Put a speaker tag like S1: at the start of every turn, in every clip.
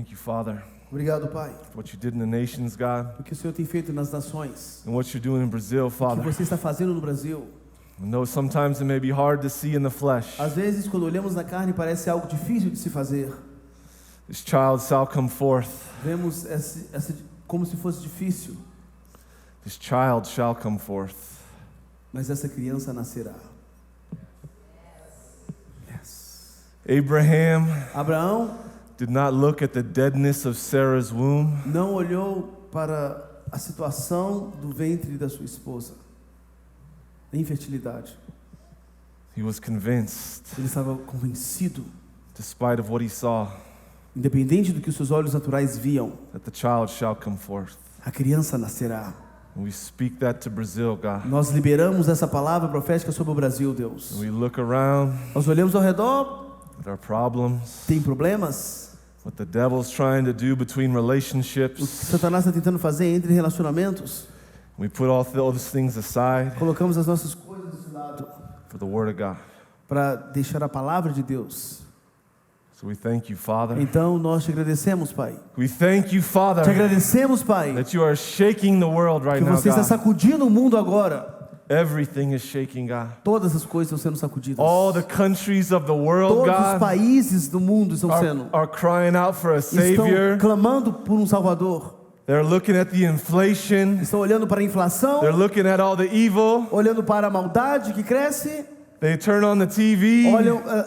S1: Thank you, Father,
S2: Obrigado, Pai,
S1: for what you did in the nations, God,
S2: porque o Senhor tem feito nas nações,
S1: and what you're doing in Brazil,
S2: o que
S1: Father.
S2: você está fazendo no Brasil.
S1: I know sometimes it may be hard to see in the flesh.
S2: Às vezes, quando olhamos na carne, parece algo difícil de se fazer.
S1: This child shall come forth.
S2: Vemos como se fosse difícil,
S1: This child shall come forth.
S2: mas essa criança nascerá. Yes. Abraão
S1: did not look at the deadness of Sarah's womb.
S2: não olhou para a situação do ventre da sua esposa, a infertilidade.
S1: He was convinced,
S2: Ele estava convencido,
S1: despite of what he saw,
S2: independente do que os seus olhos naturais viam,
S1: that the child shall come forth.
S2: a criança nascerá.
S1: And we speak that to Brazil, God.
S2: Nós liberamos essa palavra profética sobre o Brasil, Deus.
S1: And we look around
S2: Nós olhamos ao redor,
S1: at our problems,
S2: tem problemas,
S1: what the devil's trying to do between
S2: o que
S1: relationships.
S2: Satanás está tentando fazer entre relacionamentos.
S1: We put all those things aside
S2: Colocamos as nossas coisas desse lado
S1: for the Word of God.
S2: para deixar a palavra de Deus.
S1: So we thank you, Father.
S2: Então nós te agradecemos, Pai.
S1: We thank you,
S2: Te
S1: Father,
S2: agradecemos, Pai,
S1: that you are shaking the world right
S2: que
S1: now,
S2: você está
S1: God.
S2: sacudindo o mundo agora.
S1: Everything is shaking, God.
S2: Todas as coisas estão sendo sacudidas.
S1: All the countries of the world,
S2: Todos os
S1: God,
S2: países do mundo estão
S1: are crying out for a
S2: estão
S1: Savior.
S2: clamando por um Salvador.
S1: They're looking at the inflation.
S2: Estão olhando para a inflação,
S1: They're looking at all the evil.
S2: olhando para a maldade que cresce,
S1: They turn on the TV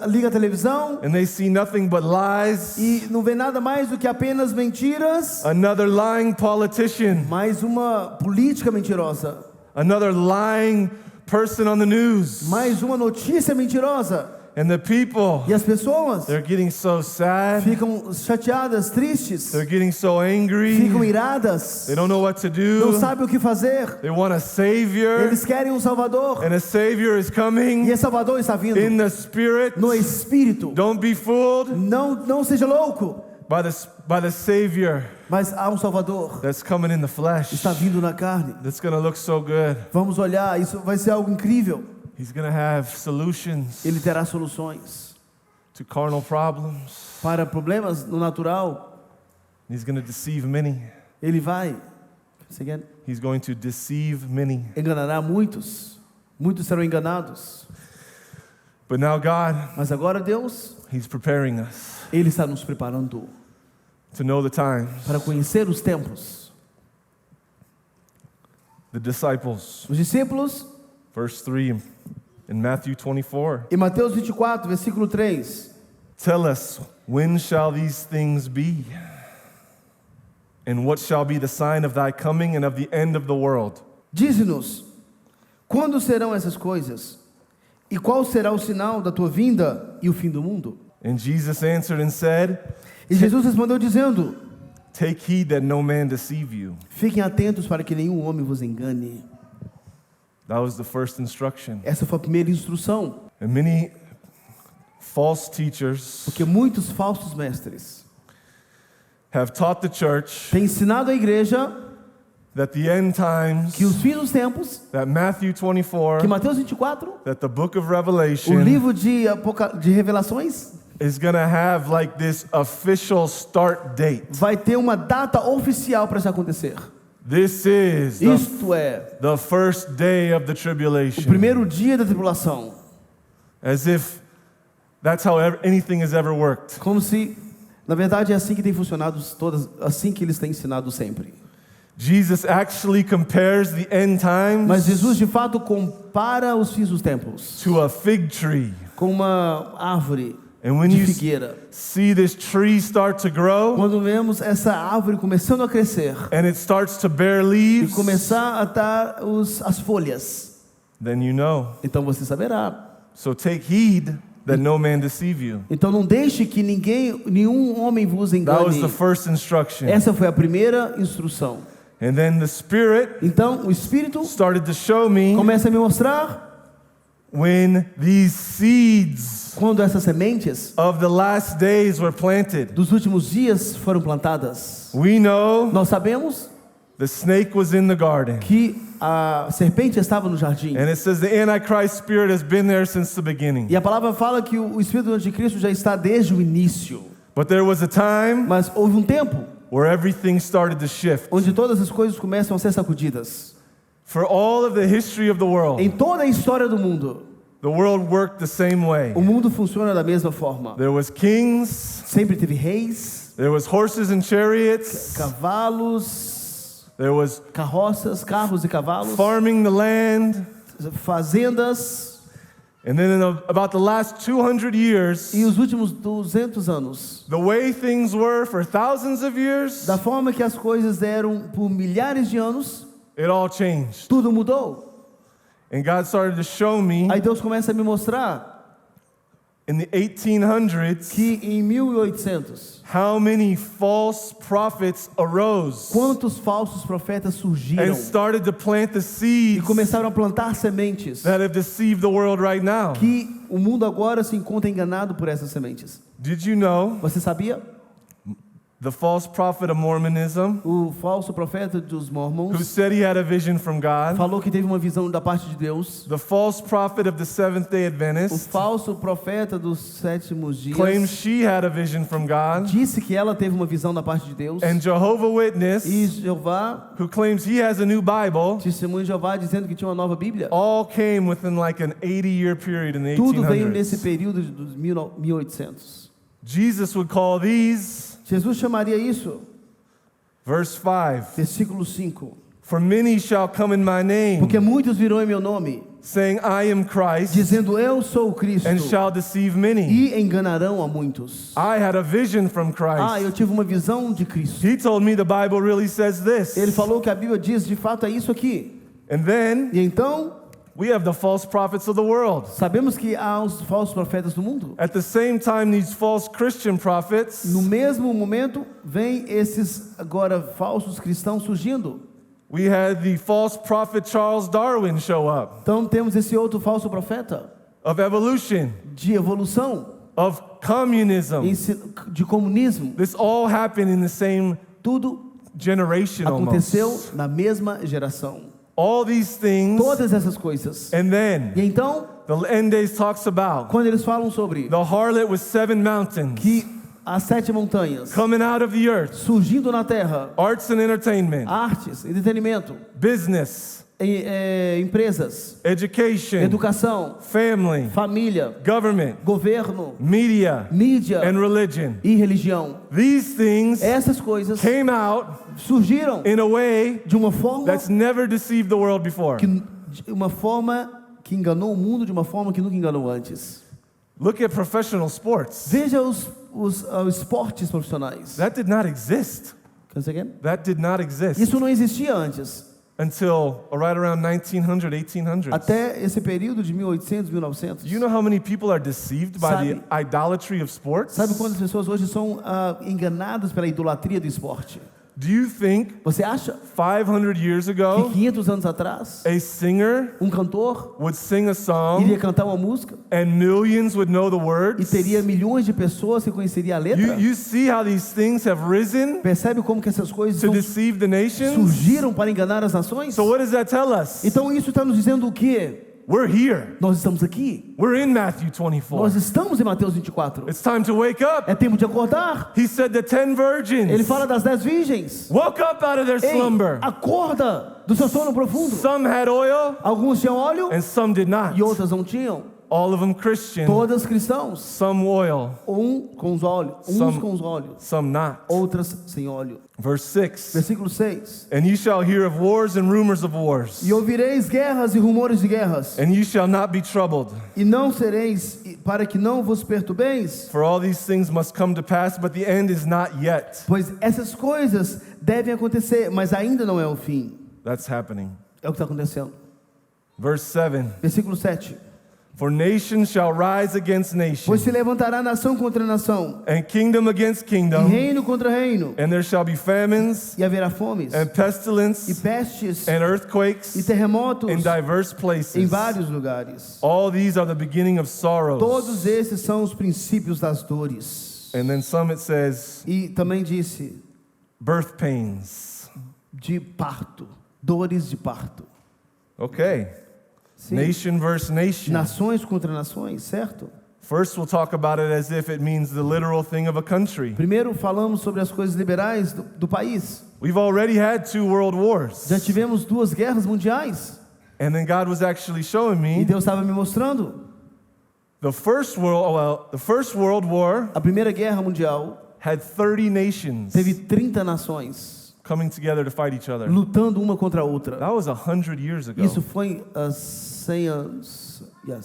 S2: liga a televisão
S1: and they see nothing but lies.
S2: e não vê nada mais do que apenas mentiras.
S1: Another lying politician.
S2: Mais uma política mentirosa,
S1: Another lying person on the news.
S2: mais uma notícia mentirosa.
S1: And the people,
S2: E as pessoas
S1: they're getting so sad.
S2: ficam chateadas, tristes,
S1: They're getting so angry.
S2: ficam iradas,
S1: They don't know what to
S2: não
S1: do.
S2: sabem o que fazer.
S1: They want a Savior.
S2: Eles querem um Salvador
S1: And a Savior is
S2: e
S1: coming
S2: esse Salvador está vindo
S1: in the Spirit.
S2: no Espírito.
S1: Don't be fooled
S2: Não seja louco,
S1: by the Savior
S2: mas há um Salvador,
S1: that's coming in the flesh.
S2: está vindo na carne.
S1: That's going to look so good.
S2: Vamos olhar, isso vai ser algo incrível.
S1: He's going to have solutions
S2: Ele terá soluções
S1: to carnal problems.
S2: para problemas no natural.
S1: He's going to deceive many.
S2: Ele vai, você quer?
S1: He's going to deceive many.
S2: Enganará muitos, muitos serão enganados.
S1: But now God,
S2: Mas agora Deus,
S1: He's preparing us
S2: Ele está nos preparando
S1: to know the times.
S2: para conhecer os tempos.
S1: The disciples,
S2: Os discípulos,
S1: verse 3 in Matthew 24.
S2: em Mateus 24, versículo 3,
S1: Tell us, when shall these things be? And what shall be the sign of thy coming and of the end of the world?
S2: dize-nos, quando serão essas coisas? E qual será o sinal da tua vinda e o fim do mundo?
S1: And Jesus answered and said,
S2: E Jesus respondeu dizendo,
S1: Take heed that no man deceive you.
S2: fiquem atentos para que nenhum homem vos engane.
S1: That was the first instruction.
S2: Essa foi a primeira instrução,
S1: And many false teachers
S2: porque muitos falsos mestres
S1: have taught the church
S2: têm ensinado a igreja
S1: that the end times,
S2: que os fins dos tempos,
S1: that Matthew 24,
S2: que Mateus 24,
S1: that the book of
S2: o
S1: Revelation
S2: livro de Revelações,
S1: is going to have like this official start date.
S2: vai ter uma data oficial para isso acontecer.
S1: This is
S2: Isto é
S1: the first day of the
S2: o
S1: tribulation.
S2: primeiro dia da tribulação.
S1: As if that's how anything has ever worked.
S2: Como se, na verdade, é assim que tem funcionado todas, assim que eles têm ensinado sempre.
S1: Jesus actually compares the end
S2: Mas
S1: times
S2: Jesus, de fato, compara os fins dos tempos
S1: to a fig tree.
S2: com uma árvore
S1: And when
S2: de
S1: you
S2: figueira.
S1: see this tree start to grow
S2: Quando vemos essa árvore começando a crescer
S1: and it starts to bear
S2: e
S1: leaves,
S2: começar a dar as folhas,
S1: then you know.
S2: então você saberá.
S1: So take heed that no man deceive you.
S2: Então não deixe que nenhum homem vos
S1: That was
S2: engane.
S1: the first instruction.
S2: Essa foi a primeira instrução.
S1: And then the Spirit
S2: Então o Espírito
S1: started to show me
S2: começa a me mostrar
S1: when these seeds
S2: quando essas sementes
S1: of the last days were planted.
S2: dos últimos dias foram plantadas.
S1: We know
S2: Nós sabemos
S1: the snake was in the garden.
S2: que a serpente estava no jardim.
S1: And it says the Antichrist spirit has been there since the beginning.
S2: E a palavra fala que o Espírito do Anticristo já está desde o início.
S1: But there was a time
S2: Mas houve um tempo
S1: where everything started to shift.
S2: onde todas as coisas começam a ser sacudidas.
S1: For all of the history of the world,
S2: Em toda a história do mundo,
S1: the world worked the same way.
S2: o mundo funciona da mesma forma.
S1: There was kings,
S2: Sempre teve reis,
S1: there was horses and chariots,
S2: cavalos,
S1: there was
S2: carroças, carros e cavalos,
S1: farming the land.
S2: fazendas.
S1: And then in about the last 200 years,
S2: E os últimos 200 anos,
S1: the way things were for thousands of years,
S2: da forma que as coisas eram por milhares de anos,
S1: it all changed.
S2: tudo mudou.
S1: And God started to show me
S2: Aí Deus começa a me mostrar
S1: in the 1800s
S2: que em 1800,
S1: how many false prophets arose
S2: quantos falsos profetas surgiram
S1: and started to plant the
S2: e
S1: seeds
S2: começaram a plantar sementes
S1: that have deceived the world right now.
S2: que o mundo agora se encontra enganado por essas sementes.
S1: Did you know
S2: Você sabia?
S1: the false prophet of Mormonism,
S2: O falso profeta dos
S1: who
S2: Mormons
S1: said he had a vision from God,
S2: falou que teve uma visão da parte de Deus.
S1: the false prophet of the Seventh-day
S2: O
S1: Adventist,
S2: falso profeta dos sétimos
S1: claims
S2: dias
S1: she had a vision from God,
S2: disse que ela teve uma visão da parte de Deus.
S1: and Jehovah Witness,
S2: E Jeová,
S1: who claims he has a new Bible,
S2: testemunho de Jeová, dizendo que tinha uma nova Bíblia.
S1: all came within like an 80-year period in the
S2: Tudo veio nesse
S1: 1800s.
S2: período dos 1800.
S1: Jesus would call these,
S2: Jesus chamaria isso,
S1: verse 5,
S2: versículo 5.
S1: for many shall come in my name,
S2: Porque muitos virão em meu nome,
S1: saying, I am Christ,
S2: dizendo eu sou o Cristo,
S1: and shall deceive many.
S2: e enganarão a muitos.
S1: I had a vision from
S2: Ah, eu
S1: Christ.
S2: tive uma visão de Cristo.
S1: He told me the Bible really says this.
S2: Ele falou que a Bíblia diz, de fato é isso aqui.
S1: And then
S2: E então,
S1: we have the false prophets of the world.
S2: sabemos que há os falsos profetas do mundo.
S1: At the same time, these false Christian prophets
S2: No mesmo momento, vem esses agora falsos cristãos surgindo.
S1: we had the false prophet Charles Darwin show up
S2: Então temos esse outro falso profeta
S1: of evolution,
S2: de evolução,
S1: of communism.
S2: de comunismo.
S1: This all happened in the same
S2: Tudo
S1: generation
S2: aconteceu
S1: almost.
S2: na mesma geração.
S1: All these things,
S2: Todas essas coisas.
S1: and then
S2: E então,
S1: the end days talks about
S2: quando eles falam sobre
S1: the harlot with 7 mountains
S2: que as 7 montanhas
S1: coming out of the earth,
S2: surgindo na terra,
S1: arts and entertainment,
S2: artes, entretenimento,
S1: business,
S2: empresas,
S1: education,
S2: educação,
S1: family,
S2: família,
S1: government,
S2: governo,
S1: media,
S2: mídia
S1: and religion.
S2: e religião.
S1: These things
S2: Essas coisas
S1: came out
S2: surgiram
S1: in a way
S2: de uma forma
S1: that's never deceived the world before.
S2: que enganou o mundo de uma forma que nunca enganou antes.
S1: Look at professional sports.
S2: Veja os esportes profissionais.
S1: That did not exist.
S2: Can I say again?
S1: That did not exist
S2: Isso não existia antes.
S1: until right around 1900, 1800s.
S2: Até esse período de 1800, 1900.
S1: Do you know how many people are deceived by the idolatry of sports?
S2: Sabe quantas pessoas hoje são enganadas pela idolatria do esporte?
S1: Do you think
S2: Você acha
S1: 500 years
S2: que
S1: ago
S2: 500 anos atrás,
S1: a singer
S2: um cantor
S1: would sing a
S2: iria
S1: song
S2: cantar uma música
S1: and millions would know the
S2: e
S1: words?
S2: teria milhões de pessoas que conheceriam a letra?
S1: You see how these things have risen
S2: Percebe como que essas coisas
S1: to deceive the nations?
S2: surgiram para enganar as nações?
S1: So what does that tell us?
S2: Então isso está nos dizendo o quê?
S1: We're here.
S2: Nós estamos aqui.
S1: We're in Matthew 24.
S2: Nós estamos em Mateus 24.
S1: It's time to wake up.
S2: É tempo de acordar.
S1: He said the 10
S2: Ele
S1: virgins
S2: fala das 10 virgens.
S1: woke up out of their
S2: Ei,
S1: slumber.
S2: acorda do seu sono profundo.
S1: Some had oil
S2: Alguns tinham óleo
S1: and some did not.
S2: e outras não tinham.
S1: All of them Christian,
S2: Todas cristãos.
S1: some oil,
S2: Uns com os olhos,
S1: some not.
S2: outras sem óleo.
S1: Verse 6.
S2: Versículo 6.
S1: And ye shall hear of wars and rumors of wars,
S2: E ouvireis guerras e rumores de guerras,
S1: and ye shall not be troubled.
S2: e não sereis, para que não vos perturbeis,
S1: For all these things must come to pass, but the end is not yet.
S2: pois essas coisas devem acontecer, mas ainda não é o fim.
S1: That's happening.
S2: É o que está acontecendo.
S1: Verse 7.
S2: Versículo 7.
S1: For nation shall rise against nation,
S2: Pois se levantará nação contra nação,
S1: and kingdom against
S2: e
S1: kingdom,
S2: reino contra reino,
S1: and there shall be famines,
S2: e haverá fomes,
S1: and
S2: e
S1: pestilence,
S2: pestes,
S1: and
S2: e
S1: earthquakes
S2: terremotos
S1: in diverse
S2: em
S1: places.
S2: vários lugares.
S1: All these are the beginning of sorrows.
S2: Todos esses são os princípios das dores.
S1: And then some it says,
S2: E também disse
S1: birth pains.
S2: de parto, dores de parto.
S1: Okay.
S2: Sim.
S1: Nation versus nation.
S2: Nações contra nações, certo?
S1: First, we'll talk about it as if it means the literal thing of a country.
S2: Primeiro falamos sobre as coisas liberais do país.
S1: We've already had 2 world wars.
S2: Já tivemos 2 guerras mundiais.
S1: And then God was actually showing
S2: E
S1: me
S2: Deus estava me mostrando.
S1: the first world war
S2: A Primeira Guerra Mundial
S1: had 30 nations
S2: teve 30 nações
S1: coming together to fight each other.
S2: lutando uma contra a outra.
S1: That was 100 years ago.
S2: Isso foi há 100 anos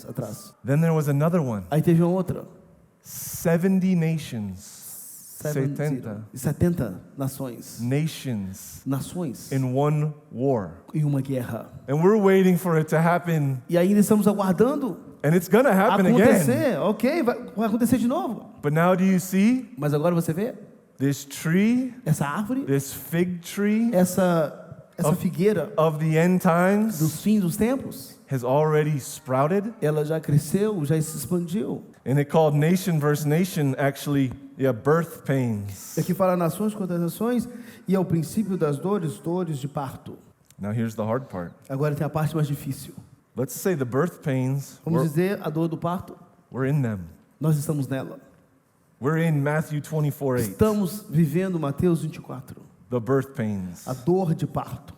S2: atrás.
S1: Then there was another one.
S2: Aí teve uma outra.
S1: 70 nations.
S2: 70 nações. Nações
S1: In one war.
S2: em uma guerra.
S1: And we're waiting for it to happen.
S2: E ainda estamos aguardando
S1: And it's going to happen again.
S2: acontecer. Ok, vai acontecer de novo.
S1: But now do you see
S2: Mas agora você vê
S1: this tree,
S2: essa árvore,
S1: this fig tree
S2: essa figueira
S1: of the end times
S2: dos fins dos tempos?
S1: has already sprouted?
S2: Ela já cresceu, já se expandiu.
S1: And it called nation versus nation actually, birth pains.
S2: E aqui fala nações contra nações e é o princípio das dores de parto.
S1: Now here's the hard part.
S2: Agora tem a parte mais difícil.
S1: Let's say the birth pains,
S2: Vamos dizer, a dor do parto,
S1: we're in them.
S2: nós estamos nela.
S1: We're in Matthew 24:8.
S2: Estamos vivendo Mateus 24.
S1: The birth pains.
S2: A dor de parto.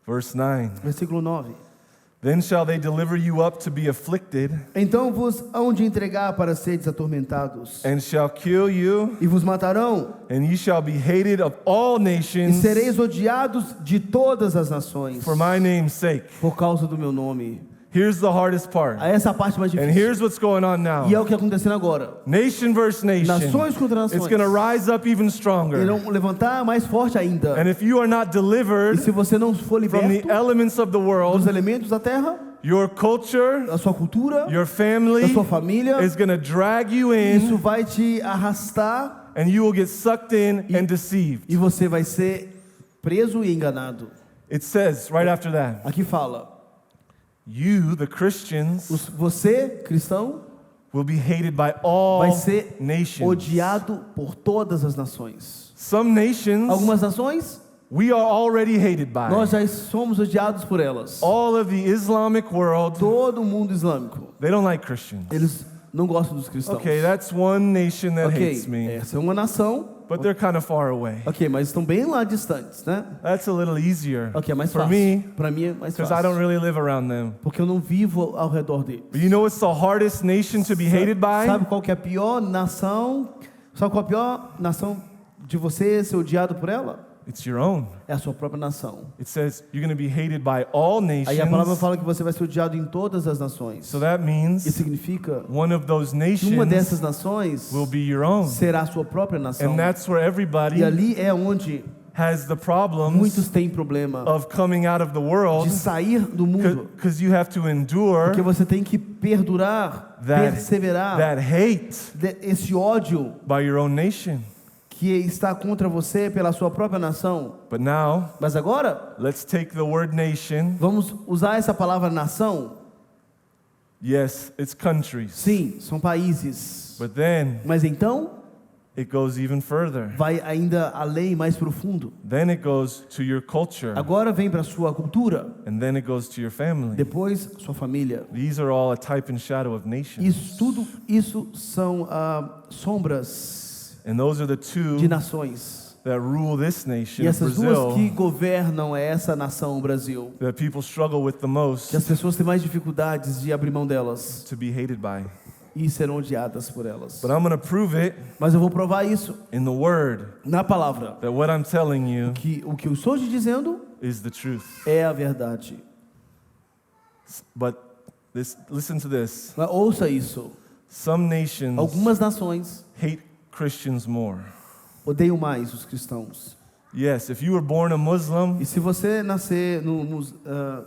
S1: Verse 9.
S2: Versículo 9.
S1: Then shall they deliver you up to be afflicted,
S2: Então vos hão de entregar para seres atormentados,
S1: and shall kill you,
S2: e vos matarão,
S1: and ye shall be hated of all
S2: e
S1: nations
S2: sereis odiados de todas as nações,
S1: for my name's sake.
S2: por causa do meu nome.
S1: Here's the hardest part.
S2: Essa é a parte mais
S1: And
S2: difícil.
S1: here's what's going on
S2: E é
S1: now.
S2: o que está acontecendo agora.
S1: Nation versus nation.
S2: Nações contra
S1: It's
S2: nações.
S1: going to rise up even stronger.
S2: Irão levantar mais forte ainda.
S1: And if you are not
S2: E
S1: delivered
S2: se você não for
S1: from the
S2: liberto
S1: elements of the
S2: dos
S1: world,
S2: elementos da terra,
S1: your culture,
S2: da sua cultura,
S1: your family
S2: da sua família,
S1: is going to drag you
S2: isso
S1: in,
S2: vai te arrastar
S1: and you will get sucked in and deceived.
S2: e você vai ser preso e enganado.
S1: It says right after that,
S2: Aqui fala,
S1: you, the Christians,
S2: você, cristão,
S1: will be hated by all
S2: vai ser
S1: nations.
S2: odiado por todas as nações.
S1: Some nations
S2: Algumas nações,
S1: we are already hated by.
S2: nós já somos odiados por elas.
S1: All of the Islamic world,
S2: Todo o mundo islâmico,
S1: they don't like Christians.
S2: eles não gostam dos cristãos.
S1: Okay, that's one nation that hates
S2: Ok,
S1: me,
S2: essa é uma nação,
S1: but they're kind of far away.
S2: ok, mas estão bem lá distantes, né?
S1: That's a little easier
S2: Ok, é mais
S1: for
S2: fácil.
S1: me
S2: Para mim é mais
S1: because I don't
S2: fácil.
S1: really live around them.
S2: Porque eu não vivo ao redor deles.
S1: But you know what's the hardest nation to be hated by?
S2: Sabe qual que é a pior nação? Sabe qual é a pior nação de você ser odiado por ela?
S1: It's your own.
S2: É a sua própria nação.
S1: It says you're going to be hated by all
S2: Aí a palavra
S1: nations.
S2: fala que você vai ser odiado em todas as nações.
S1: So that
S2: Isso
S1: means
S2: significa
S1: one of those
S2: que uma dessas
S1: nations
S2: nações
S1: will be your own.
S2: será a sua própria nação.
S1: And that's where
S2: E
S1: everybody
S2: ali é onde
S1: has the problems
S2: muitos têm problema
S1: of coming out of the world
S2: de sair do mundo.
S1: because you have to endure
S2: Porque você tem que perdurar, perseverar
S1: that hate
S2: esse ódio
S1: by your own nation.
S2: que está contra você pela sua própria nação.
S1: But now,
S2: Mas agora,
S1: let's take the word nation.
S2: vamos usar essa palavra nação.
S1: Yes, it's countries.
S2: Sim, são países.
S1: But then
S2: Mas então,
S1: it goes even further.
S2: vai ainda além, mais profundo.
S1: Then it goes to your culture.
S2: Agora vem para a sua cultura,
S1: And then it goes to your family.
S2: depois sua família.
S1: These are all a type and shadow of nations.
S2: Isso são sombras
S1: And those are the two
S2: de nações.
S1: that rule this nation,
S2: E essas duas que
S1: Brazil,
S2: governam essa nação, o Brasil.
S1: that people struggle with the most
S2: Que as pessoas têm mais dificuldades de abrir mão delas
S1: to be hated by.
S2: e serão odiadas por elas.
S1: But I'm going to prove it
S2: Mas eu vou provar isso
S1: in the word
S2: na palavra.
S1: that what I'm telling you
S2: Que o que eu estou te dizendo
S1: is the truth.
S2: é a verdade.
S1: But listen to this.
S2: Mas ouça isso.
S1: Some nations
S2: Algumas nações
S1: hate Christians more.
S2: odeiam mais os cristãos.
S1: Yes, if you were born a Muslim,
S2: E se você nascer numa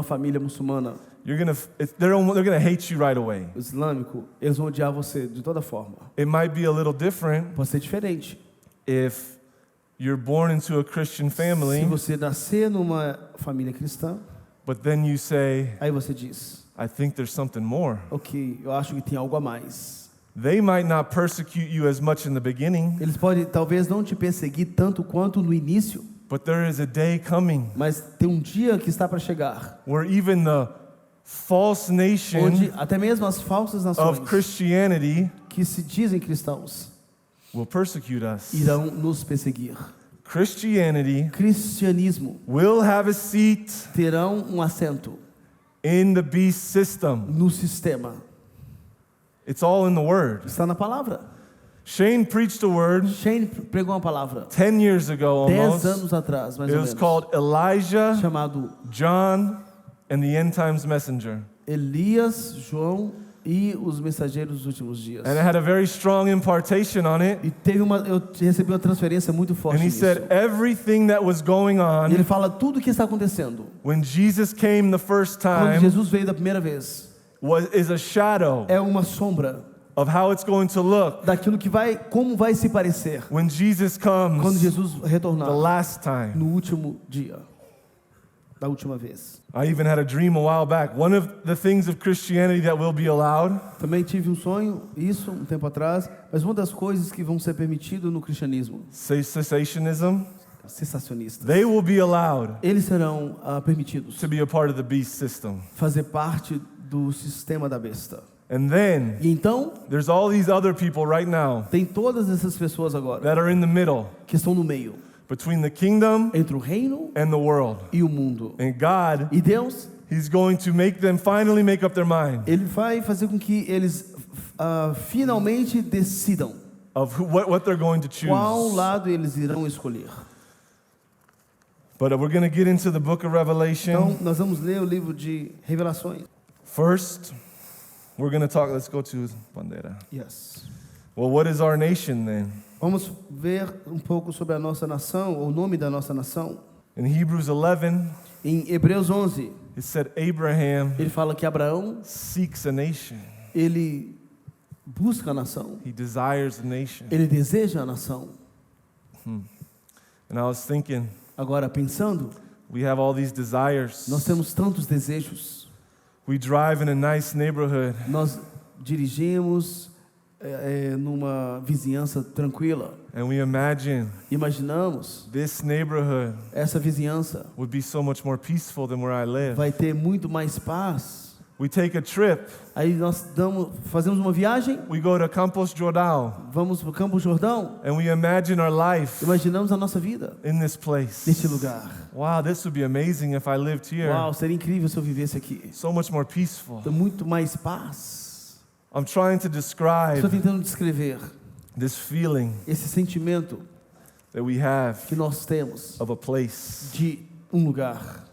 S2: família muçulmana,
S1: they're gonna hate you right away.
S2: islâmico, eles vão odiar você de toda forma.
S1: It might be a little different
S2: Pode ser diferente.
S1: if you're born into a Christian
S2: Se
S1: family,
S2: você nascer numa família cristã,
S1: but then you say,
S2: aí você diz,
S1: I think there's something more.
S2: ok, eu acho que tem algo a mais.
S1: They might not persecute you as much in the beginning,
S2: Eles podem talvez não te perseguir tanto quanto no início,
S1: But there is a day coming
S2: Mas tem um dia que está para chegar,
S1: where even the false nation
S2: onde até mesmo as falsas nações
S1: of Christianity
S2: que se dizem cristãos
S1: will persecute us.
S2: irão nos perseguir.
S1: Christianity
S2: Cristianismo
S1: will have a seat
S2: terão um assento
S1: in the beast system.
S2: no sistema.
S1: It's all in the Word.
S2: Está na palavra.
S1: Shane preached a word
S2: Shane pregou uma palavra
S1: 10 years ago
S2: 10
S1: almost.
S2: anos atrás, mais
S1: It
S2: ou
S1: was
S2: menos,
S1: called Elijah,
S2: chamado
S1: John, and the End Times Messenger.
S2: Elias, João e os mensageiros dos últimos dias.
S1: And it had a very strong impartation on it.
S2: E eu recebi uma transferência muito forte
S1: And he
S2: nisso.
S1: said everything that was going
S2: E ele
S1: on
S2: fala tudo o que está acontecendo.
S1: when Jesus came the first
S2: Quando
S1: time
S2: Jesus veio da primeira vez,
S1: is a shadow
S2: é uma sombra
S1: of how it's going to look
S2: daquilo que como vai se parecer
S1: when Jesus
S2: quando
S1: comes
S2: Jesus retornar
S1: the last time.
S2: no último dia, da última vez.
S1: I even had a dream a while back. One of the things of Christianity that will be allowed
S2: Também tive um sonho, isso, um tempo atrás, mas uma das coisas que vão ser permitidas no cristianismo,
S1: cessationism,
S2: sensacionistas,
S1: they will be allowed
S2: eles serão permitidos
S1: to be a part of the beast system.
S2: fazer parte do sistema da besta.
S1: And then
S2: E então,
S1: there's all these other people right now
S2: tem todas essas pessoas agora
S1: that are in the middle
S2: que estão no meio,
S1: between the kingdom
S2: entre o reino
S1: and the world.
S2: e o mundo.
S1: And God,
S2: E Deus,
S1: He's going to make them finally make up their mind
S2: Ele vai fazer com que eles finalmente decidam
S1: of what they're going to
S2: qual
S1: choose.
S2: lado eles irão escolher.
S1: But we're going to get into the book of Revelation.
S2: Então, nós vamos ler o livro de Revelações.
S1: First, we're going to talk, let's go to Bandeira.
S2: Yes.
S1: Well, what is our nation then?
S2: Vamos ver um pouco sobre a nossa nação, ou o nome da nossa nação.
S1: In Hebrews 11,
S2: Em Hebreus 11,
S1: it said Abraham
S2: ele fala que Abraão,
S1: seeks a nation.
S2: ele busca a nação.
S1: He desires a nation.
S2: Ele deseja a nação.
S1: And I was thinking,
S2: Agora, pensando,
S1: we have all these desires.
S2: nós temos tantos desejos.
S1: We drive in a nice neighborhood.
S2: Nós dirigimos numa vizinhança tranquila.
S1: And we imagine
S2: Imaginamos,
S1: this neighborhood
S2: essa vizinhança
S1: would be so much more peaceful than where I live.
S2: vai ter muito mais paz.
S1: We take a trip.
S2: Aí nós fazemos uma viagem,
S1: We go to Campos Jordão.
S2: vamos para o Campo Jordão,
S1: And we imagine our life
S2: imaginamos a nossa vida
S1: in this place.
S2: neste lugar.
S1: Wow, this would be amazing if I lived here.
S2: Uau, seria incrível se eu vivesse aqui.
S1: So much more peaceful.
S2: Tem muito mais paz.
S1: I'm trying to
S2: Estou
S1: describe
S2: tentando descrever
S1: this feeling
S2: esse sentimento
S1: that we have
S2: que nós temos
S1: of a place.
S2: de um lugar.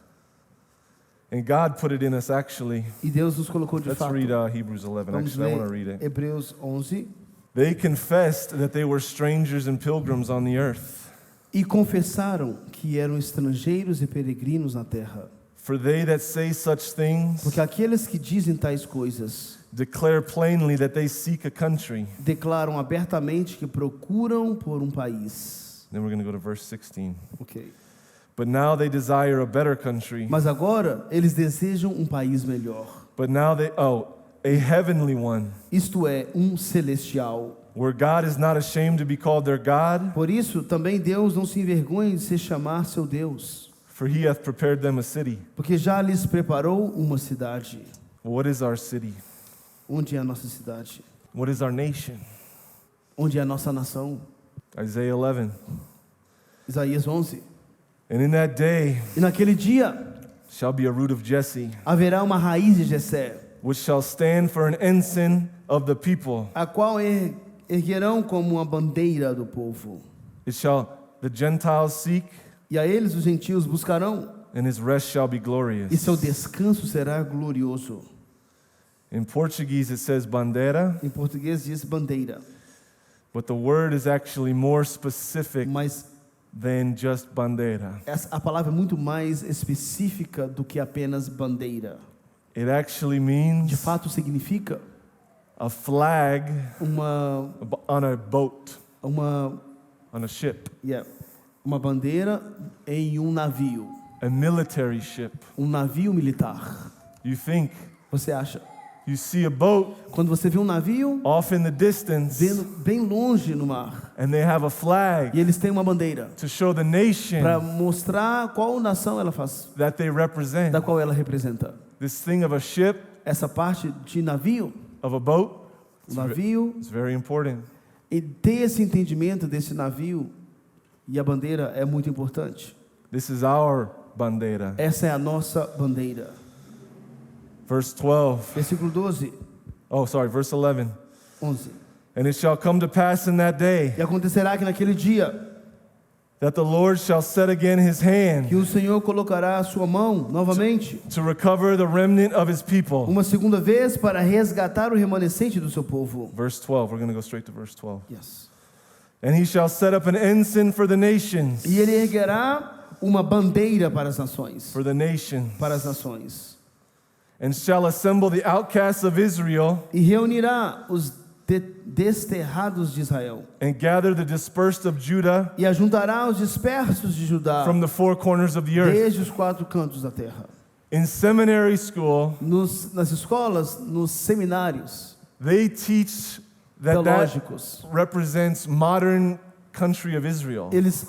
S1: And God put it in us actually.
S2: E Deus nos colocou de
S1: Let's
S2: fato.
S1: read Hebrews 11.
S2: Vamos
S1: Actually, I want to read
S2: ler
S1: it.
S2: Hebreus 11.
S1: They confessed that they were strangers and pilgrims on the earth.
S2: E confessaram que eram estrangeiros e peregrinos na terra.
S1: For they that say such things
S2: Porque aqueles que dizem tais coisas
S1: declare plainly that they seek a country.
S2: declaram abertamente que procuram por um país.
S1: Then we're going to go to verse 16.
S2: Ok.
S1: But now they desire a better country.
S2: Mas agora eles desejam um país melhor.
S1: But now a heavenly one,
S2: Isto é, um celestial.
S1: where God is not ashamed to be called their God,
S2: Por isso, também Deus não se envergonha de se chamar seu Deus,
S1: for he hath prepared them a city.
S2: porque já lhes preparou uma cidade.
S1: What is our city?
S2: Onde é a nossa cidade?
S1: What is our nation?
S2: Onde é a nossa nação?
S1: Isaiah 11.
S2: Isaías 11.
S1: And in that day
S2: E naquele dia
S1: shall be a root of Jesse,
S2: haverá uma raiz de Jessé,
S1: which shall stand for an ensign of the people.
S2: a qual erguerão como uma bandeira do povo.
S1: It shall the Gentiles seek,
S2: E a eles os gentios buscarão,
S1: and his rest shall be
S2: e
S1: glorious.
S2: seu descanso será glorioso.
S1: In Portuguese it says bandeira,
S2: Em português diz bandeira,
S1: but the word is actually more specific
S2: mas
S1: than just bandeira.
S2: a palavra é muito mais específica do que apenas bandeira.
S1: It actually
S2: De
S1: means
S2: fato significa
S1: a flag
S2: uma
S1: on a boat, on a ship,
S2: uma bandeira em um navio,
S1: a military ship.
S2: um navio militar.
S1: You think
S2: Você acha?
S1: you see a boat
S2: Quando você vê um navio
S1: off in the distance,
S2: vendo bem longe no mar,
S1: and they have a
S2: e
S1: flag
S2: eles têm uma bandeira
S1: to show the
S2: para
S1: nation
S2: mostrar qual nação ela faz,
S1: that they represent.
S2: da qual ela representa.
S1: This thing of a ship,
S2: Essa parte de navio,
S1: of a boat,
S2: o navio,
S1: it's very important.
S2: e ter esse entendimento desse navio e a bandeira é muito importante.
S1: This is our bandeira.
S2: Essa é a nossa bandeira.
S1: Verse 12.
S2: Versículo 12,
S1: Oh, sorry, verse 11.
S2: 11.
S1: And it shall come to pass in that day
S2: E acontecerá que naquele dia
S1: that the Lord shall set again his hand
S2: que o Senhor colocará a sua mão novamente,
S1: to recover the remnant of his people.
S2: uma segunda vez, para resgatar o remanescente do seu povo.
S1: Verse 12. We're going to go straight to verse 12.
S2: Yes.
S1: And he shall set up an ensign for the nations.
S2: E ele erguerá uma bandeira para as nações,
S1: For the nations.
S2: para as nações,
S1: And shall assemble the outcasts of Israel
S2: e reunirá os desterrados de Israel,
S1: and gather the dispersed of Judah
S2: e ajuntará os dispersos de Judá,
S1: from the four corners of the earth.
S2: desde os quatro cantos da terra.
S1: In seminary school,
S2: Nas escolas, nos seminários
S1: they teach that
S2: teológicos,
S1: represents modern country of Israel.
S2: eles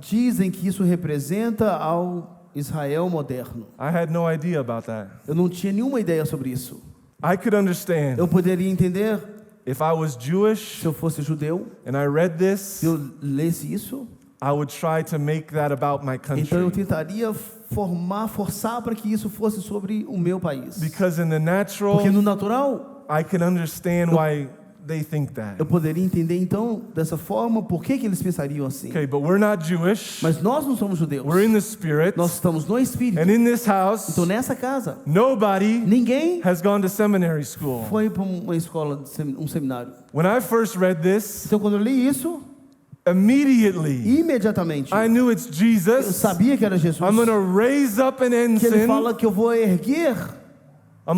S2: dizem que isso representa ao Israel moderno.
S1: I had no idea about that.
S2: Eu não tinha nenhuma ideia sobre isso.
S1: I could understand
S2: Eu poderia entender
S1: if I was Jewish
S2: se eu fosse judeu,
S1: and I read this,
S2: se eu lesse isso,
S1: I would try to make that about my
S2: então eu
S1: country.
S2: tentaria forçar para que isso fosse sobre o meu país.
S1: Because in the natural,
S2: Porque no natural,
S1: I can understand why they think that.
S2: eu poderia entender então dessa forma por que eles pensariam assim.
S1: Okay, but we're not Jewish.
S2: Mas nós não somos judeus.
S1: We're in the Spirit.
S2: Nós estamos no Espírito.
S1: And in this house,
S2: Então nessa casa,
S1: nobody
S2: ninguém
S1: has gone to seminary school.
S2: foi para uma escola, um seminário.
S1: When I first read this,
S2: Então quando eu li isso,
S1: immediately
S2: imediatamente
S1: I knew it's
S2: eu
S1: Jesus.
S2: sabia que era Jesus.
S1: I'm going to raise up an
S2: Que ele
S1: ensign.
S2: fala que eu vou erguer
S1: a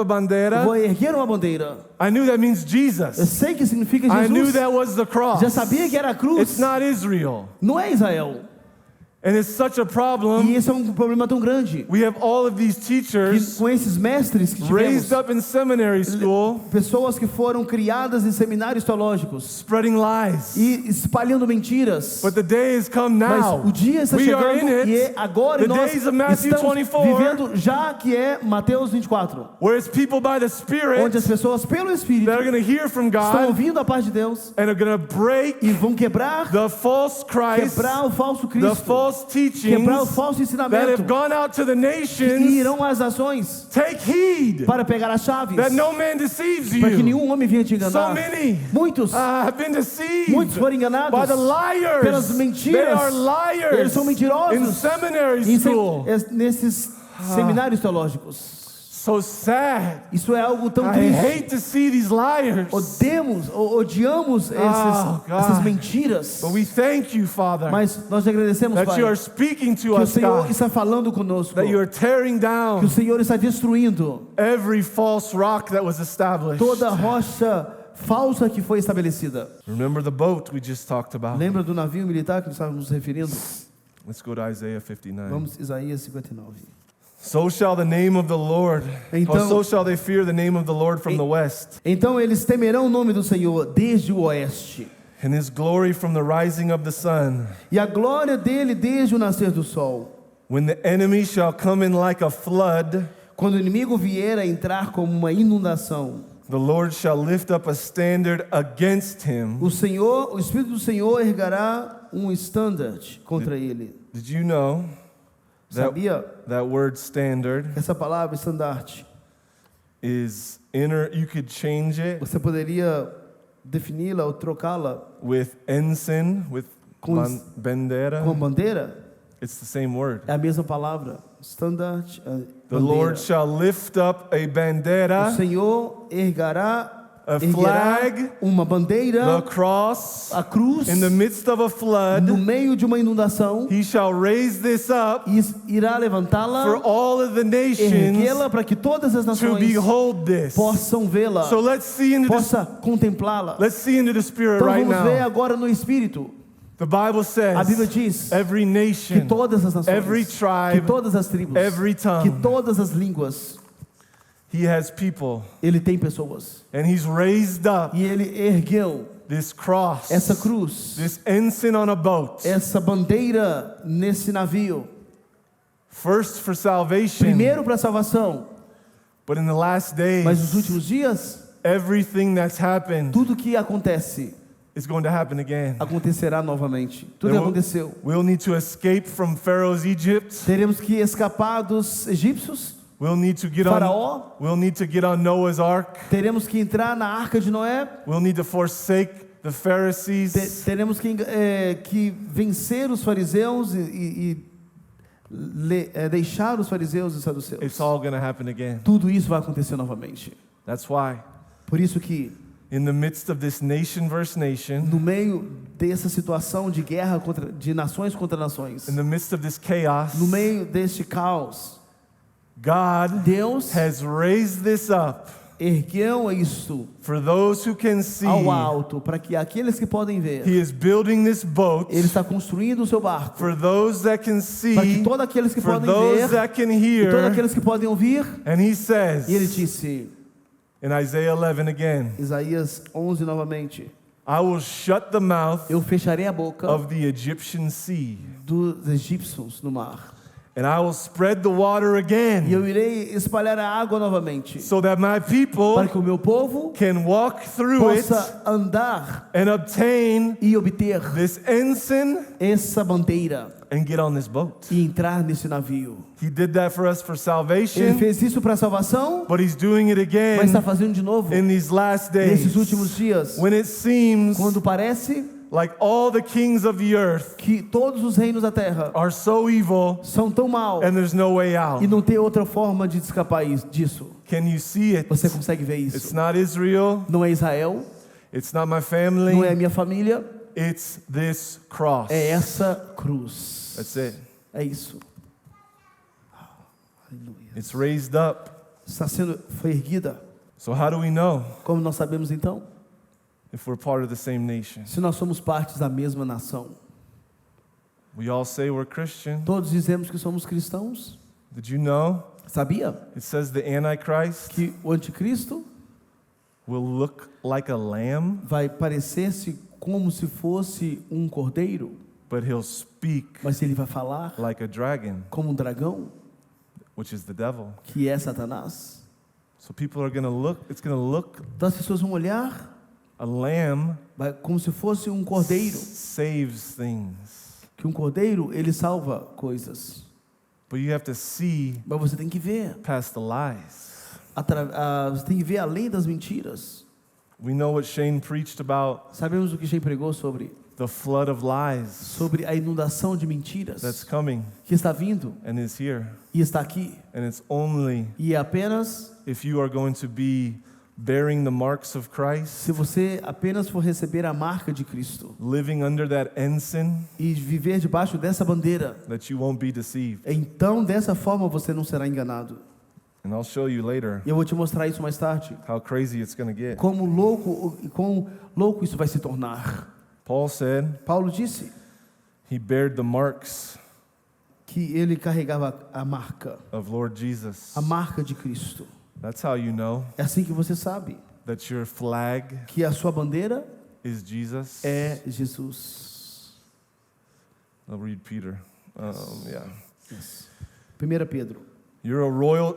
S1: bandeira.
S2: vou erguer uma bandeira.
S1: I knew that means
S2: Eu
S1: Jesus.
S2: sei que significa
S1: I knew
S2: Jesus.
S1: that was the cross.
S2: Já sabia que era a cruz.
S1: It's not Israel.
S2: Não é Israel.
S1: And it's such a
S2: E
S1: problem.
S2: esse é um problema tão grande.
S1: We have all of these
S2: Que
S1: teachers
S2: com esses mestres que tivemos,
S1: raised up in seminary school
S2: pessoas que foram criadas em seminários teológicos
S1: spreading lies.
S2: e espalhando mentiras.
S1: But the day has come now.
S2: Mas o dia está
S1: We are
S2: chegando
S1: in
S2: e
S1: it.
S2: agora
S1: The
S2: nós
S1: days of Matthew
S2: estamos
S1: 24.
S2: vivendo já que é Mateus 24,
S1: Where it's people by the Spirit
S2: onde as pessoas pelo Espírito
S1: that are going to hear from
S2: estão
S1: God
S2: ouvindo a paz de Deus
S1: and are going to break
S2: e vão quebrar
S1: the false Christ,
S2: quebrar o falso
S1: the
S2: Cristo,
S1: false
S2: quebrar o
S1: teachings
S2: falso
S1: that
S2: ensinamento
S1: have gone out to the
S2: e
S1: nations.
S2: irão às nações
S1: Take heed
S2: para pegar as chaves
S1: that no man deceives
S2: para que
S1: you.
S2: nenhum homem venha te
S1: So
S2: enganar.
S1: many
S2: Muitos
S1: have been deceived
S2: Muitos foram enganados
S1: by the liars.
S2: pelas
S1: They
S2: mentiras.
S1: are liars
S2: Eles são mentirosos.
S1: in seminary
S2: Em
S1: school.
S2: nesses seminários teológicos.
S1: So sad.
S2: Isso é algo tão
S1: I
S2: triste.
S1: hate to see these liars.
S2: Odiamos
S1: God.
S2: essas mentiras.
S1: But we thank you, Father,
S2: Mas nós agradecemos,
S1: that
S2: Pai,
S1: you are speaking to
S2: que o
S1: us,
S2: Senhor
S1: God,
S2: está falando conosco,
S1: that you are tearing
S2: que o
S1: down
S2: Senhor está destruindo
S1: every false rock that was established.
S2: toda rocha falsa que foi estabelecida.
S1: Remember the boat we just talked about.
S2: Lembra do navio militar que nós estávamos nos referindo?
S1: Let's go to Isaiah 59.
S2: Vamos, Isaías 59.
S1: So shall the name of the Lord,
S2: Então-
S1: or so shall they fear the name of the Lord from the west,
S2: Então eles temerão o nome do Senhor desde o oeste,
S1: and his glory from the rising of the sun.
S2: e a glória dele desde o nascer do sol.
S1: When the enemy shall come in like a flood,
S2: Quando o inimigo vier a entrar como uma inundação,
S1: the Lord shall lift up a standard against him.
S2: o Espírito do Senhor ergará um estandarte contra ele.
S1: Did you know that,
S2: Sabia?
S1: that word standard
S2: Essa palavra estandarte,
S1: is inner, you could change it
S2: você poderia defini-la ou trocá-la
S1: with ensign, with
S2: Com
S1: bandera.
S2: com bandeira?
S1: It's the same word.
S2: É a mesma palavra. Estandarte,
S1: The Lord
S2: bandeira.
S1: shall lift up a
S2: O
S1: bandera,
S2: Senhor ergará
S1: flag,
S2: uma
S1: the
S2: bandeira,
S1: cross,
S2: a cruz,
S1: in the midst of a
S2: no
S1: flood.
S2: meio de uma inundação,
S1: He shall raise this up
S2: e irá
S1: for
S2: levantá-la,
S1: all of the nations
S2: erguê-la para que todas as
S1: to
S2: nações
S1: behold this.
S2: possam vê-la,
S1: So let's see into this.
S2: possa contemplá-la.
S1: Let's see into the Spirit
S2: Então
S1: right
S2: vamos ver
S1: now.
S2: agora no Espírito.
S1: The Bible
S2: A Bíblia
S1: says
S2: diz
S1: every
S2: que
S1: nation,
S2: todas as nações,
S1: every
S2: que
S1: tribe,
S2: todas as tribos,
S1: every
S2: que
S1: tongue,
S2: todas as línguas,
S1: He has people,
S2: Ele tem pessoas.
S1: and He's raised up
S2: E Ele ergueu
S1: this cross,
S2: essa cruz,
S1: this ensign on a boat,
S2: essa bandeira nesse navio.
S1: first for salvation,
S2: Primeiro para a salvação,
S1: but in the last
S2: mas nos
S1: days,
S2: últimos dias,
S1: everything that's happened
S2: tudo que acontece
S1: is going to happen again.
S2: acontecerá novamente. Tudo que
S1: There will-
S2: aconteceu.
S1: We'll need to escape from Pharaoh's Egypt.
S2: Teremos que escapar dos egípcios,
S1: We'll need to get on.
S2: Faraó.
S1: We'll need to get on Noah's Ark.
S2: Teremos que entrar na arca de Noé.
S1: We'll need to forsake the Pharisees.
S2: Teremos que vencer os fariseus e deixar os fariseus e saduceus.
S1: It's all going to happen again.
S2: Tudo isso vai acontecer novamente.
S1: That's why,
S2: Por isso que,
S1: in the midst of this nation versus nation,
S2: no meio dessa situação de guerra de nações contra nações,
S1: in the midst of this chaos,
S2: no meio deste caos,
S1: God
S2: Deus
S1: has raised this up
S2: ergueu isto
S1: for those who can see.
S2: ao alto para que aqueles que podem ver,
S1: He is building this boat
S2: Ele está construindo o seu barco
S1: for those that can
S2: para que
S1: see,
S2: todos aqueles que
S1: for
S2: podem
S1: those
S2: ver
S1: that can
S2: e todos
S1: hear.
S2: aqueles que podem ouvir.
S1: And He says
S2: E Ele disse,
S1: in Isaiah 11 again,
S2: Isaías 11 novamente,
S1: I will shut the mouth
S2: eu fecharei a boca
S1: of the Egyptian sea,
S2: dos egípcios no mar,
S1: and I will spread the water
S2: e
S1: again,
S2: eu irei espalhar a água novamente,
S1: so that my
S2: para
S1: people
S2: que o meu povo
S1: can walk through it
S2: possa andar
S1: and obtain
S2: e obter
S1: this ensign
S2: essa bandeira
S1: and get on this boat.
S2: e entrar nesse navio.
S1: He did that for us for
S2: Ele
S1: salvation,
S2: fez isso para a salvação,
S1: but He's doing it
S2: mas
S1: again
S2: está fazendo de novo
S1: in these last
S2: nesses
S1: days,
S2: últimos dias,
S1: when it seems
S2: quando parece
S1: like all the kings of the earth
S2: que todos os reinos da terra
S1: are so evil
S2: são tão mal
S1: and there's no way out.
S2: e não tem outra forma de escapar disso.
S1: Can you see it?
S2: Você consegue ver
S1: It's
S2: isso?
S1: not Israel,
S2: Não é Israel,
S1: it's not my
S2: não é a
S1: family,
S2: minha família,
S1: it's this cross.
S2: é essa cruz.
S1: That's it.
S2: É isso. Aleluia.
S1: It's raised up.
S2: Foi erguida.
S1: So how do we know
S2: Como nós sabemos então?
S1: if we're part of the same nation?
S2: Se nós somos partes da mesma nação.
S1: We all say we're Christian.
S2: Todos dizemos que somos cristãos.
S1: Did you know?
S2: Sabia
S1: It says the Antichrist
S2: que o anticristo
S1: will look like a lamb,
S2: vai parecer-se como se fosse um cordeiro,
S1: but he'll speak
S2: mas ele vai falar
S1: like a dragon,
S2: como um dragão,
S1: which is the devil.
S2: que é Satanás.
S1: So people are going to look, it's going to look,
S2: Então as pessoas vão olhar
S1: a lamb
S2: como se fosse um cordeiro,
S1: saves things.
S2: que um cordeiro ele salva coisas,
S1: But you have to see
S2: mas você tem que ver,
S1: past the lies.
S2: você tem que ver além das mentiras.
S1: We know what Shane preached about,
S2: Sabemos o que Shane pregou sobre
S1: the flood of lies
S2: a inundação de mentiras
S1: that's coming
S2: que está vindo
S1: and is here.
S2: e está aqui,
S1: And it's only
S2: e é apenas
S1: if you are going to be bearing the marks of Christ,
S2: se você apenas for receber a marca de Cristo
S1: living under that ensign,
S2: e viver debaixo dessa bandeira,
S1: that you won't be deceived.
S2: então dessa forma você não será enganado.
S1: And I'll show you later
S2: E eu vou te mostrar isso mais tarde,
S1: how crazy it's going to get.
S2: quão louco isso vai se tornar.
S1: Paul said
S2: Paulo disse
S1: he bared the marks
S2: que ele carregava a marca
S1: of
S2: marca de Cristo.
S1: That's how you know
S2: É assim que você sabe
S1: that your flag
S2: que a sua bandeira
S1: is Jesus.
S2: é Jesus.
S1: I'll read Peter. Yeah.
S2: 1 Pedro.
S1: You're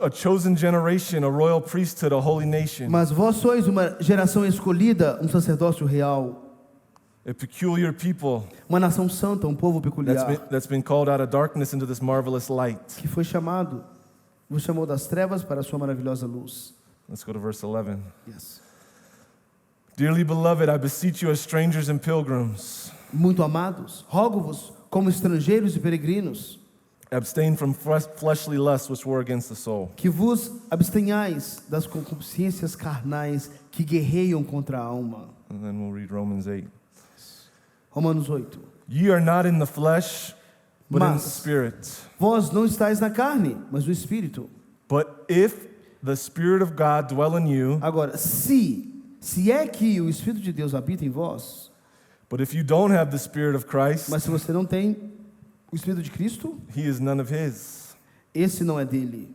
S1: a chosen generation, a royal priesthood, a holy nation,
S2: Mas vós sois uma geração escolhida, um sacerdócio real,
S1: a peculiar people
S2: uma nação santa, um povo peculiar,
S1: that's been called out of darkness into this marvelous light.
S2: que vos chamou das trevas para a sua maravilhosa luz.
S1: Let's go to verse 11.
S2: Yes.
S1: Dearly beloved, I beseech you as strangers and pilgrims,
S2: Muito amados, rogo-vos como estrangeiros e peregrinos,
S1: abstain from fleshly lusts which war against the soul.
S2: que vos abstenhais das concupiscências carnais que guerreiam contra a alma.
S1: And then we'll read Romans 8.
S2: Romanos 8.
S1: Ye are not in the flesh, but in the
S2: Mas
S1: Spirit.
S2: vós não estáis na carne, mas no Espírito.
S1: But if the Spirit of God dwell in you,
S2: Agora, se é que o Espírito de Deus habita em vós,
S1: but if you don't have the Spirit of Christ,
S2: mas se você não tem o Espírito de Cristo,
S1: he is none of his.
S2: esse não é dele.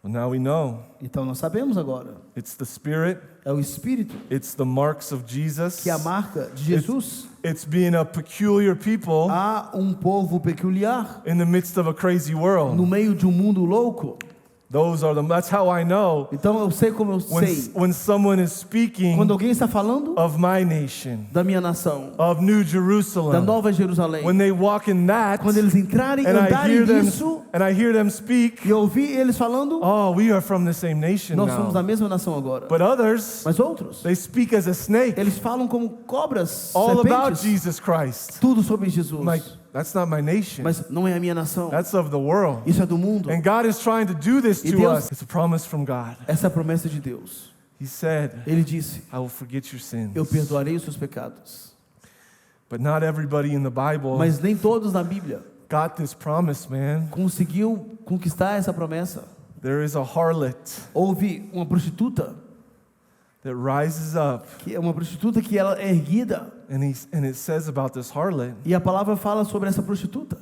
S1: Well, now we know
S2: Então nós sabemos agora.
S1: it's the Spirit,
S2: É o Espírito,
S1: it's the marks of Jesus,
S2: que é a marca de Jesus.
S1: it's being a peculiar people
S2: Há um povo peculiar
S1: in the midst of a crazy
S2: no
S1: world.
S2: meio de um mundo louco.
S1: That's how I know
S2: Então eu sei como eu sei.
S1: when someone is speaking
S2: Quando alguém está falando
S1: of my nation,
S2: da minha nação,
S1: of New
S2: da
S1: Jerusalem,
S2: Nova Jerusalém,
S1: when they walk in that,
S2: quando eles entrarem e
S1: and
S2: andarem nisso,
S1: I hear them speak,
S2: e eu ouvi eles falando,
S1: oh, we are from the same nation
S2: nós somos da
S1: now.
S2: mesma nação agora.
S1: But others,
S2: Mas outros,
S1: they speak as a snake,
S2: eles falam como cobras,
S1: all about
S2: serpentes,
S1: Jesus Christ.
S2: tudo sobre Jesus.
S1: I'm like, that's not my nation.
S2: Mas não é a minha nação,
S1: That's of the world.
S2: isso é do mundo.
S1: And God is trying to do this
S2: E
S1: to
S2: Deus-
S1: us. It's a promise from God.
S2: Essa é a promessa de Deus.
S1: He said,
S2: Ele disse,
S1: I will forget your sins.
S2: eu perdoarei os seus pecados.
S1: But not everybody in the Bible
S2: Mas nem todos na Bíblia
S1: got this promise, man.
S2: conseguiu conquistar essa promessa.
S1: There is a harlot
S2: Houve uma prostituta,
S1: that rises up,
S2: que é uma prostituta que ela é erguida.
S1: and it says about this harlot,
S2: E a palavra fala sobre essa prostituta.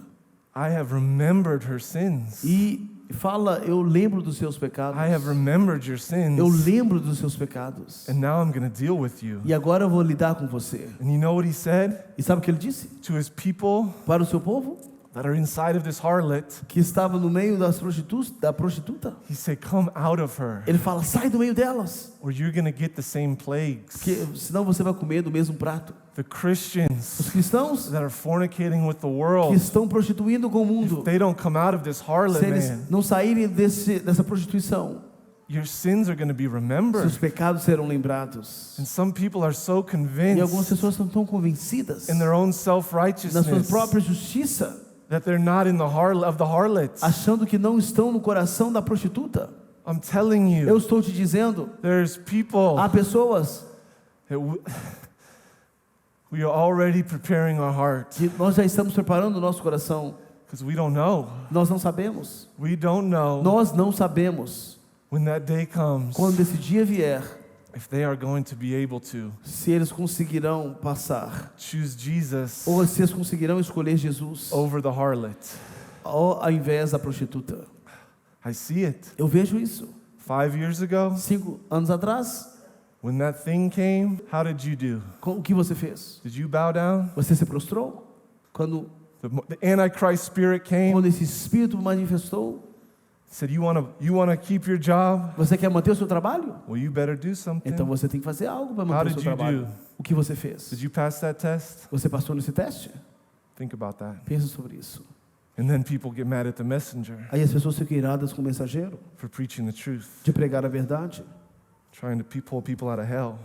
S1: I have remembered her sins.
S2: E fala, eu lembro dos seus pecados.
S1: I have remembered your sins.
S2: Eu lembro dos seus pecados.
S1: And now I'm going to deal with you.
S2: E agora eu vou lidar com você.
S1: And you know what he said
S2: E sabe o que ele disse?
S1: to his people
S2: Para o seu povo,
S1: that are inside of this harlot?
S2: que estava no meio da prostituta.
S1: He said, come out of her,
S2: Ele fala, sai do meio delas.
S1: or you're going to get the same plagues.
S2: Porque senão você vai comer do mesmo prato.
S1: The Christians
S2: Os cristãos
S1: that are fornicating with the
S2: que
S1: world,
S2: estão prostituindo com o mundo,
S1: they don't come out of this harlot,
S2: se eles
S1: man,
S2: não saírem dessa prostituição,
S1: your sins are going to be remembered.
S2: seus pecados serão lembrados.
S1: And some people are so
S2: E algumas
S1: convinced
S2: pessoas estão tão convencidas
S1: in their own
S2: na sua
S1: self-righteousness
S2: própria justiça,
S1: that they're not in the heart of the harlots.
S2: achando que não estão no coração da prostituta.
S1: I'm telling
S2: Eu
S1: you,
S2: estou te dizendo,
S1: there's people
S2: há pessoas
S1: that we are already preparing our heart
S2: que nós já estamos preparando o nosso coração.
S1: because we don't know.
S2: Nós não sabemos.
S1: We don't know
S2: Nós não sabemos
S1: when that day comes
S2: quando esse dia vier,
S1: if they are going to be able to
S2: se eles conseguirão passar,
S1: choose Jesus
S2: ou se eles conseguirão escolher Jesus
S1: over the harlot.
S2: ao invés da prostituta.
S1: I see it.
S2: Eu vejo isso.
S1: 5 years ago,
S2: 5 anos atrás,
S1: when that thing came, how did you do?
S2: o que você fez?
S1: Did you bow down?
S2: Você se prostrou? Quando
S1: The Antichrist spirit came,
S2: esse espírito manifestou,
S1: said, you want to keep your job?
S2: você quer manter o seu trabalho?
S1: Well, you better do something.
S2: Então você tem que fazer algo para
S1: How
S2: manter o
S1: did
S2: seu
S1: you
S2: trabalho.
S1: do?
S2: O que você fez?
S1: Did you pass that test?
S2: Você passou nesse teste?
S1: Think about that.
S2: Pensa sobre isso.
S1: And then people get mad at the messenger
S2: Aí as pessoas ficam iradas com o mensageiro
S1: for preaching the truth,
S2: de pregar a verdade,
S1: trying to pull people out of hell.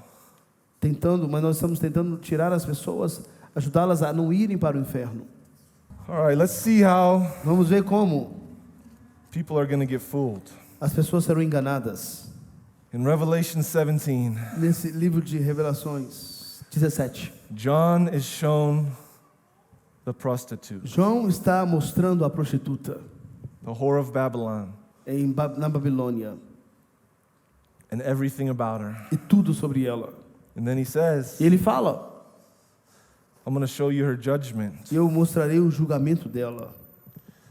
S2: mas nós estamos tentando tirar as pessoas, ajudá-las a não irem para o inferno.
S1: All right, let's see how
S2: Vamos ver como
S1: people are going to get fooled.
S2: as pessoas serão enganadas.
S1: In Revelation 17,
S2: Nesse livro de Revelações 17,
S1: John is shown the prostitute,
S2: João está mostrando a prostituta
S1: the whore of Babylon,
S2: na Babilônia
S1: and everything about her.
S2: e tudo sobre ela.
S1: And then he says,
S2: E ele fala,
S1: I'm going to show you her judgment.
S2: eu mostrarei o julgamento dela.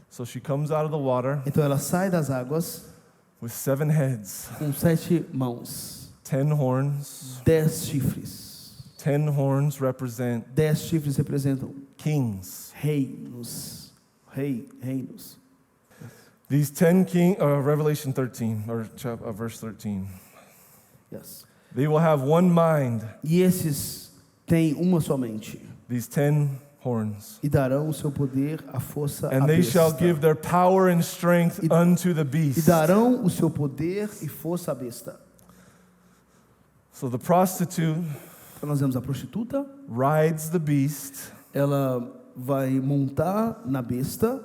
S1: So she comes out of the water
S2: Então ela sai das águas
S1: with 7 heads,
S2: com 7 mãos,
S1: 10 horns.
S2: 10 chifres.
S1: 10 horns represent
S2: 10 chifres representam
S1: kings.
S2: reinos. Reinos.
S1: These 10 Revelation 13, or verse 13.
S2: Yes.
S1: They will have one mind,
S2: E esses têm uma somente.
S1: these 10 horns.
S2: E darão o seu poder, a força
S1: And
S2: à
S1: they shall
S2: besta.
S1: give their power and strength unto the
S2: E
S1: beast.
S2: darão o seu poder e força à besta.
S1: So the prostitute
S2: Então nós vemos a prostituta,
S1: rides the beast.
S2: ela vai montar na besta.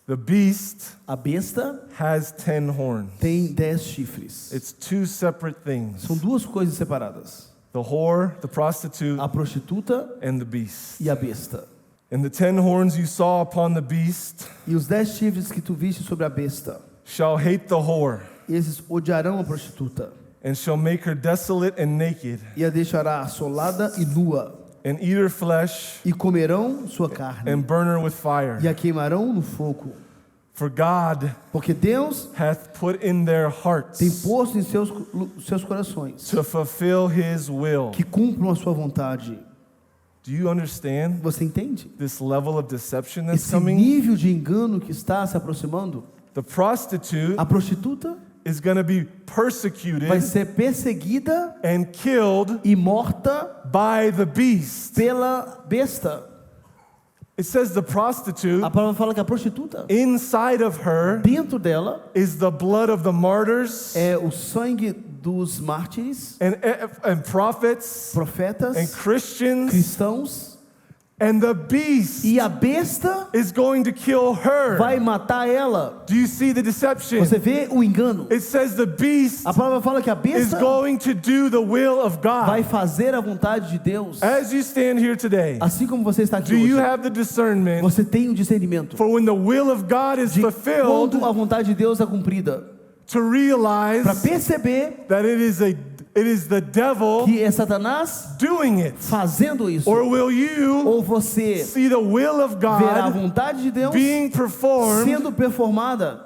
S1: The beast
S2: A besta
S1: has 10 horns.
S2: tem 10 chifres.
S1: It's 2 separate things.
S2: São duas coisas separadas.
S1: The whore, the prostitute,
S2: A prostituta
S1: and the beast.
S2: e a besta.
S1: And the 10 horns you saw upon the beast
S2: E os 10 chifres que tu viste sobre a besta,
S1: shall hate the whore,
S2: esses odiarão a prostituta.
S1: and shall make her desolate and naked,
S2: E a deixará assolada e nua.
S1: and eat her flesh,
S2: E comerão sua carne.
S1: and burn her with fire.
S2: E a queimarão no fogo.
S1: For God
S2: Porque Deus
S1: hath put in their
S2: tem
S1: hearts
S2: posto em seus corações
S1: to fulfill his will.
S2: que cumpram a sua vontade.
S1: Do you understand
S2: Você entende?
S1: this level of deception that's
S2: Esse
S1: coming?
S2: nível de engano que está se aproximando.
S1: The prostitute
S2: A prostituta
S1: is going to be
S2: vai
S1: persecuted
S2: ser perseguida
S1: and killed
S2: e morta
S1: by the beast.
S2: pela besta.
S1: It says the prostitute,
S2: A palavra fala que a prostituta,
S1: inside of her
S2: dentro dela,
S1: is the blood of the martyrs
S2: é o sangue dos mártires,
S1: and prophets
S2: profetas,
S1: and Christians,
S2: cristãos,
S1: and the beast
S2: e a besta
S1: is going to kill her.
S2: vai matar ela.
S1: Do you see the deception?
S2: Você vê o engano.
S1: It says the beast
S2: A palavra fala que a
S1: is
S2: besta
S1: going to do the will of
S2: vai
S1: God.
S2: fazer a vontade de Deus.
S1: As you stand here today,
S2: Assim como você está aqui
S1: do you
S2: hoje,
S1: have the discernment
S2: você tem o discernimento
S1: for when the will of God is
S2: de
S1: fulfilled
S2: quando a vontade de Deus é cumprida,
S1: to realize
S2: para perceber
S1: that it is the devil
S2: que é Satanás
S1: doing it?
S2: fazendo isso,
S1: Or will you
S2: ou você
S1: see the will of
S2: ver a
S1: God
S2: vontade de Deus
S1: being performed,
S2: sendo performada,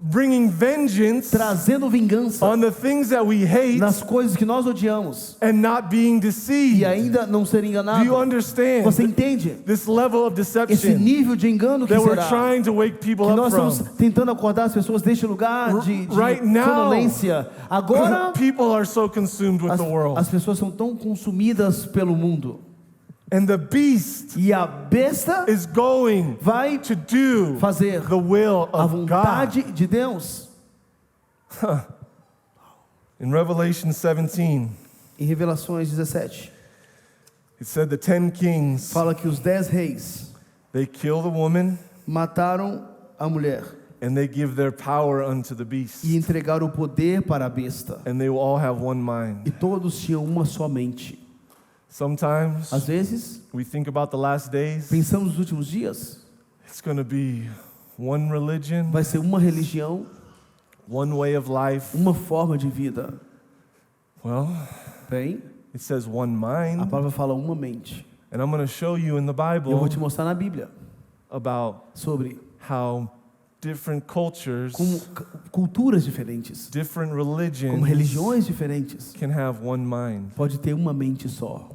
S1: bringing vengeance
S2: trazendo vingança
S1: on the things that we hate
S2: nas coisas que nós odiamos
S1: and not being
S2: e
S1: deceived?
S2: ainda não ser
S1: Do you
S2: enganado?
S1: understand
S2: Você entende
S1: this level of
S2: esse
S1: deception
S2: nível de engano que
S1: that we're
S2: será?
S1: trying to wake people
S2: Que
S1: up
S2: nós
S1: from?
S2: estamos tentando acordar as pessoas deste lugar de
S1: Right now,
S2: sonolência. Agora,
S1: people are so consumed with
S2: as,
S1: the world.
S2: as pessoas são tão consumidas pelo mundo.
S1: And the beast
S2: E a besta
S1: is going
S2: vai
S1: to do
S2: fazer
S1: the will
S2: a
S1: of God.
S2: vontade de Deus.
S1: In Revelation 17,
S2: Em Revelações 17,
S1: it said the 10 kings,
S2: fala que os 10 reis
S1: they kill the woman
S2: mataram a mulher
S1: and they give their power unto the beast.
S2: e entregaram o poder para a besta.
S1: And they will all have one
S2: E
S1: mind.
S2: todos tinham uma só mente.
S1: Sometimes
S2: Às vezes,
S1: we think about the last days.
S2: pensamos nos últimos dias,
S1: It's going to be one religion,
S2: vai ser uma religião,
S1: one way of life.
S2: uma forma de vida.
S1: Well,
S2: Bem,
S1: it says one
S2: a
S1: mind.
S2: palavra fala uma mente.
S1: And I'm going to show you in the
S2: E eu vou
S1: Bible
S2: te mostrar na Bíblia
S1: about
S2: sobre
S1: how different cultures,
S2: como culturas diferentes,
S1: different
S2: como
S1: religions
S2: religiões diferentes,
S1: can have one mind.
S2: pode ter uma mente só.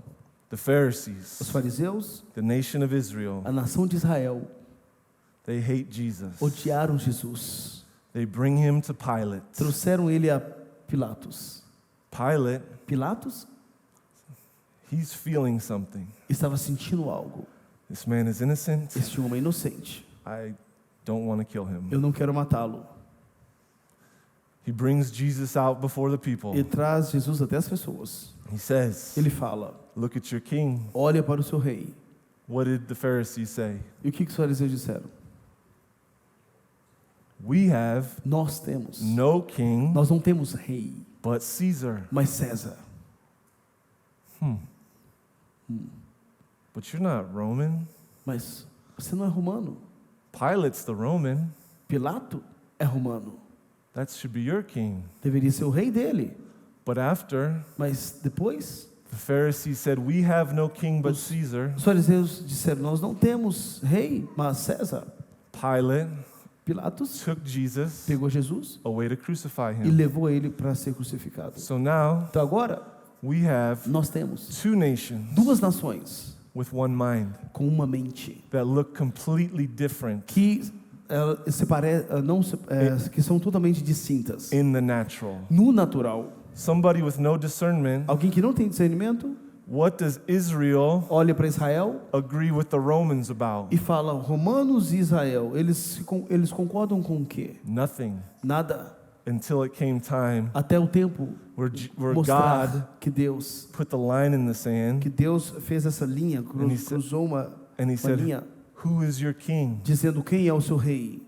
S1: The
S2: Os
S1: Pharisees,
S2: fariseus,
S1: the nation of Israel,
S2: a nação de Israel,
S1: they hate Jesus.
S2: odiaram Jesus.
S1: They bring him to Pilate.
S2: Trouxeram ele a Pilatos.
S1: Pilate,
S2: Pilatos
S1: he's feeling something.
S2: estava sentindo algo.
S1: This man is innocent.
S2: Este homem é inocente.
S1: I don't want to kill him.
S2: Eu não quero matá-lo.
S1: He brings Jesus out before the people.
S2: Ele traz Jesus até as pessoas.
S1: He says,
S2: Ele fala:
S1: look at your king.
S2: olha para o seu rei.
S1: What did the Pharisees say?
S2: E o que os fariseus disseram?
S1: We have
S2: Nós temos.
S1: no king
S2: Nós não temos rei,
S1: but Caesar.
S2: mas César.
S1: But you're not Roman.
S2: Mas você não é romano.
S1: Pilate's the Roman.
S2: Pilato é romano.
S1: That should be your king.
S2: Deveria ser o rei dele.
S1: But after,
S2: Mas depois,
S1: the Pharisees said, we have no king but Caesar.
S2: os fariseus disseram: nós não temos rei, mas César.
S1: Pilate
S2: Pilatos
S1: took Jesus
S2: pegou Jesus
S1: away to crucify
S2: e
S1: him.
S2: levou ele para ser crucificado.
S1: So now
S2: Então agora,
S1: we have
S2: nós temos
S1: two nations
S2: duas nações
S1: with one mind
S2: com uma mente
S1: that look completely different
S2: que que são totalmente distintas.
S1: in the natural.
S2: No natural,
S1: Somebody with no discernment,
S2: alguém que não tem discernimento
S1: what does Israel
S2: olha para Israel
S1: agree with the Romans about?
S2: e fala: Romanos e Israel, eles concordam com o quê?
S1: Nothing,
S2: Nada.
S1: until it came time
S2: Até o tempo
S1: where
S2: mostrar
S1: God
S2: que Deus
S1: put the line in the sand
S2: fez essa linha,
S1: And he said-
S2: cruzou uma
S1: and he said,
S2: linha
S1: who is your king?
S2: dizendo quem é o seu rei.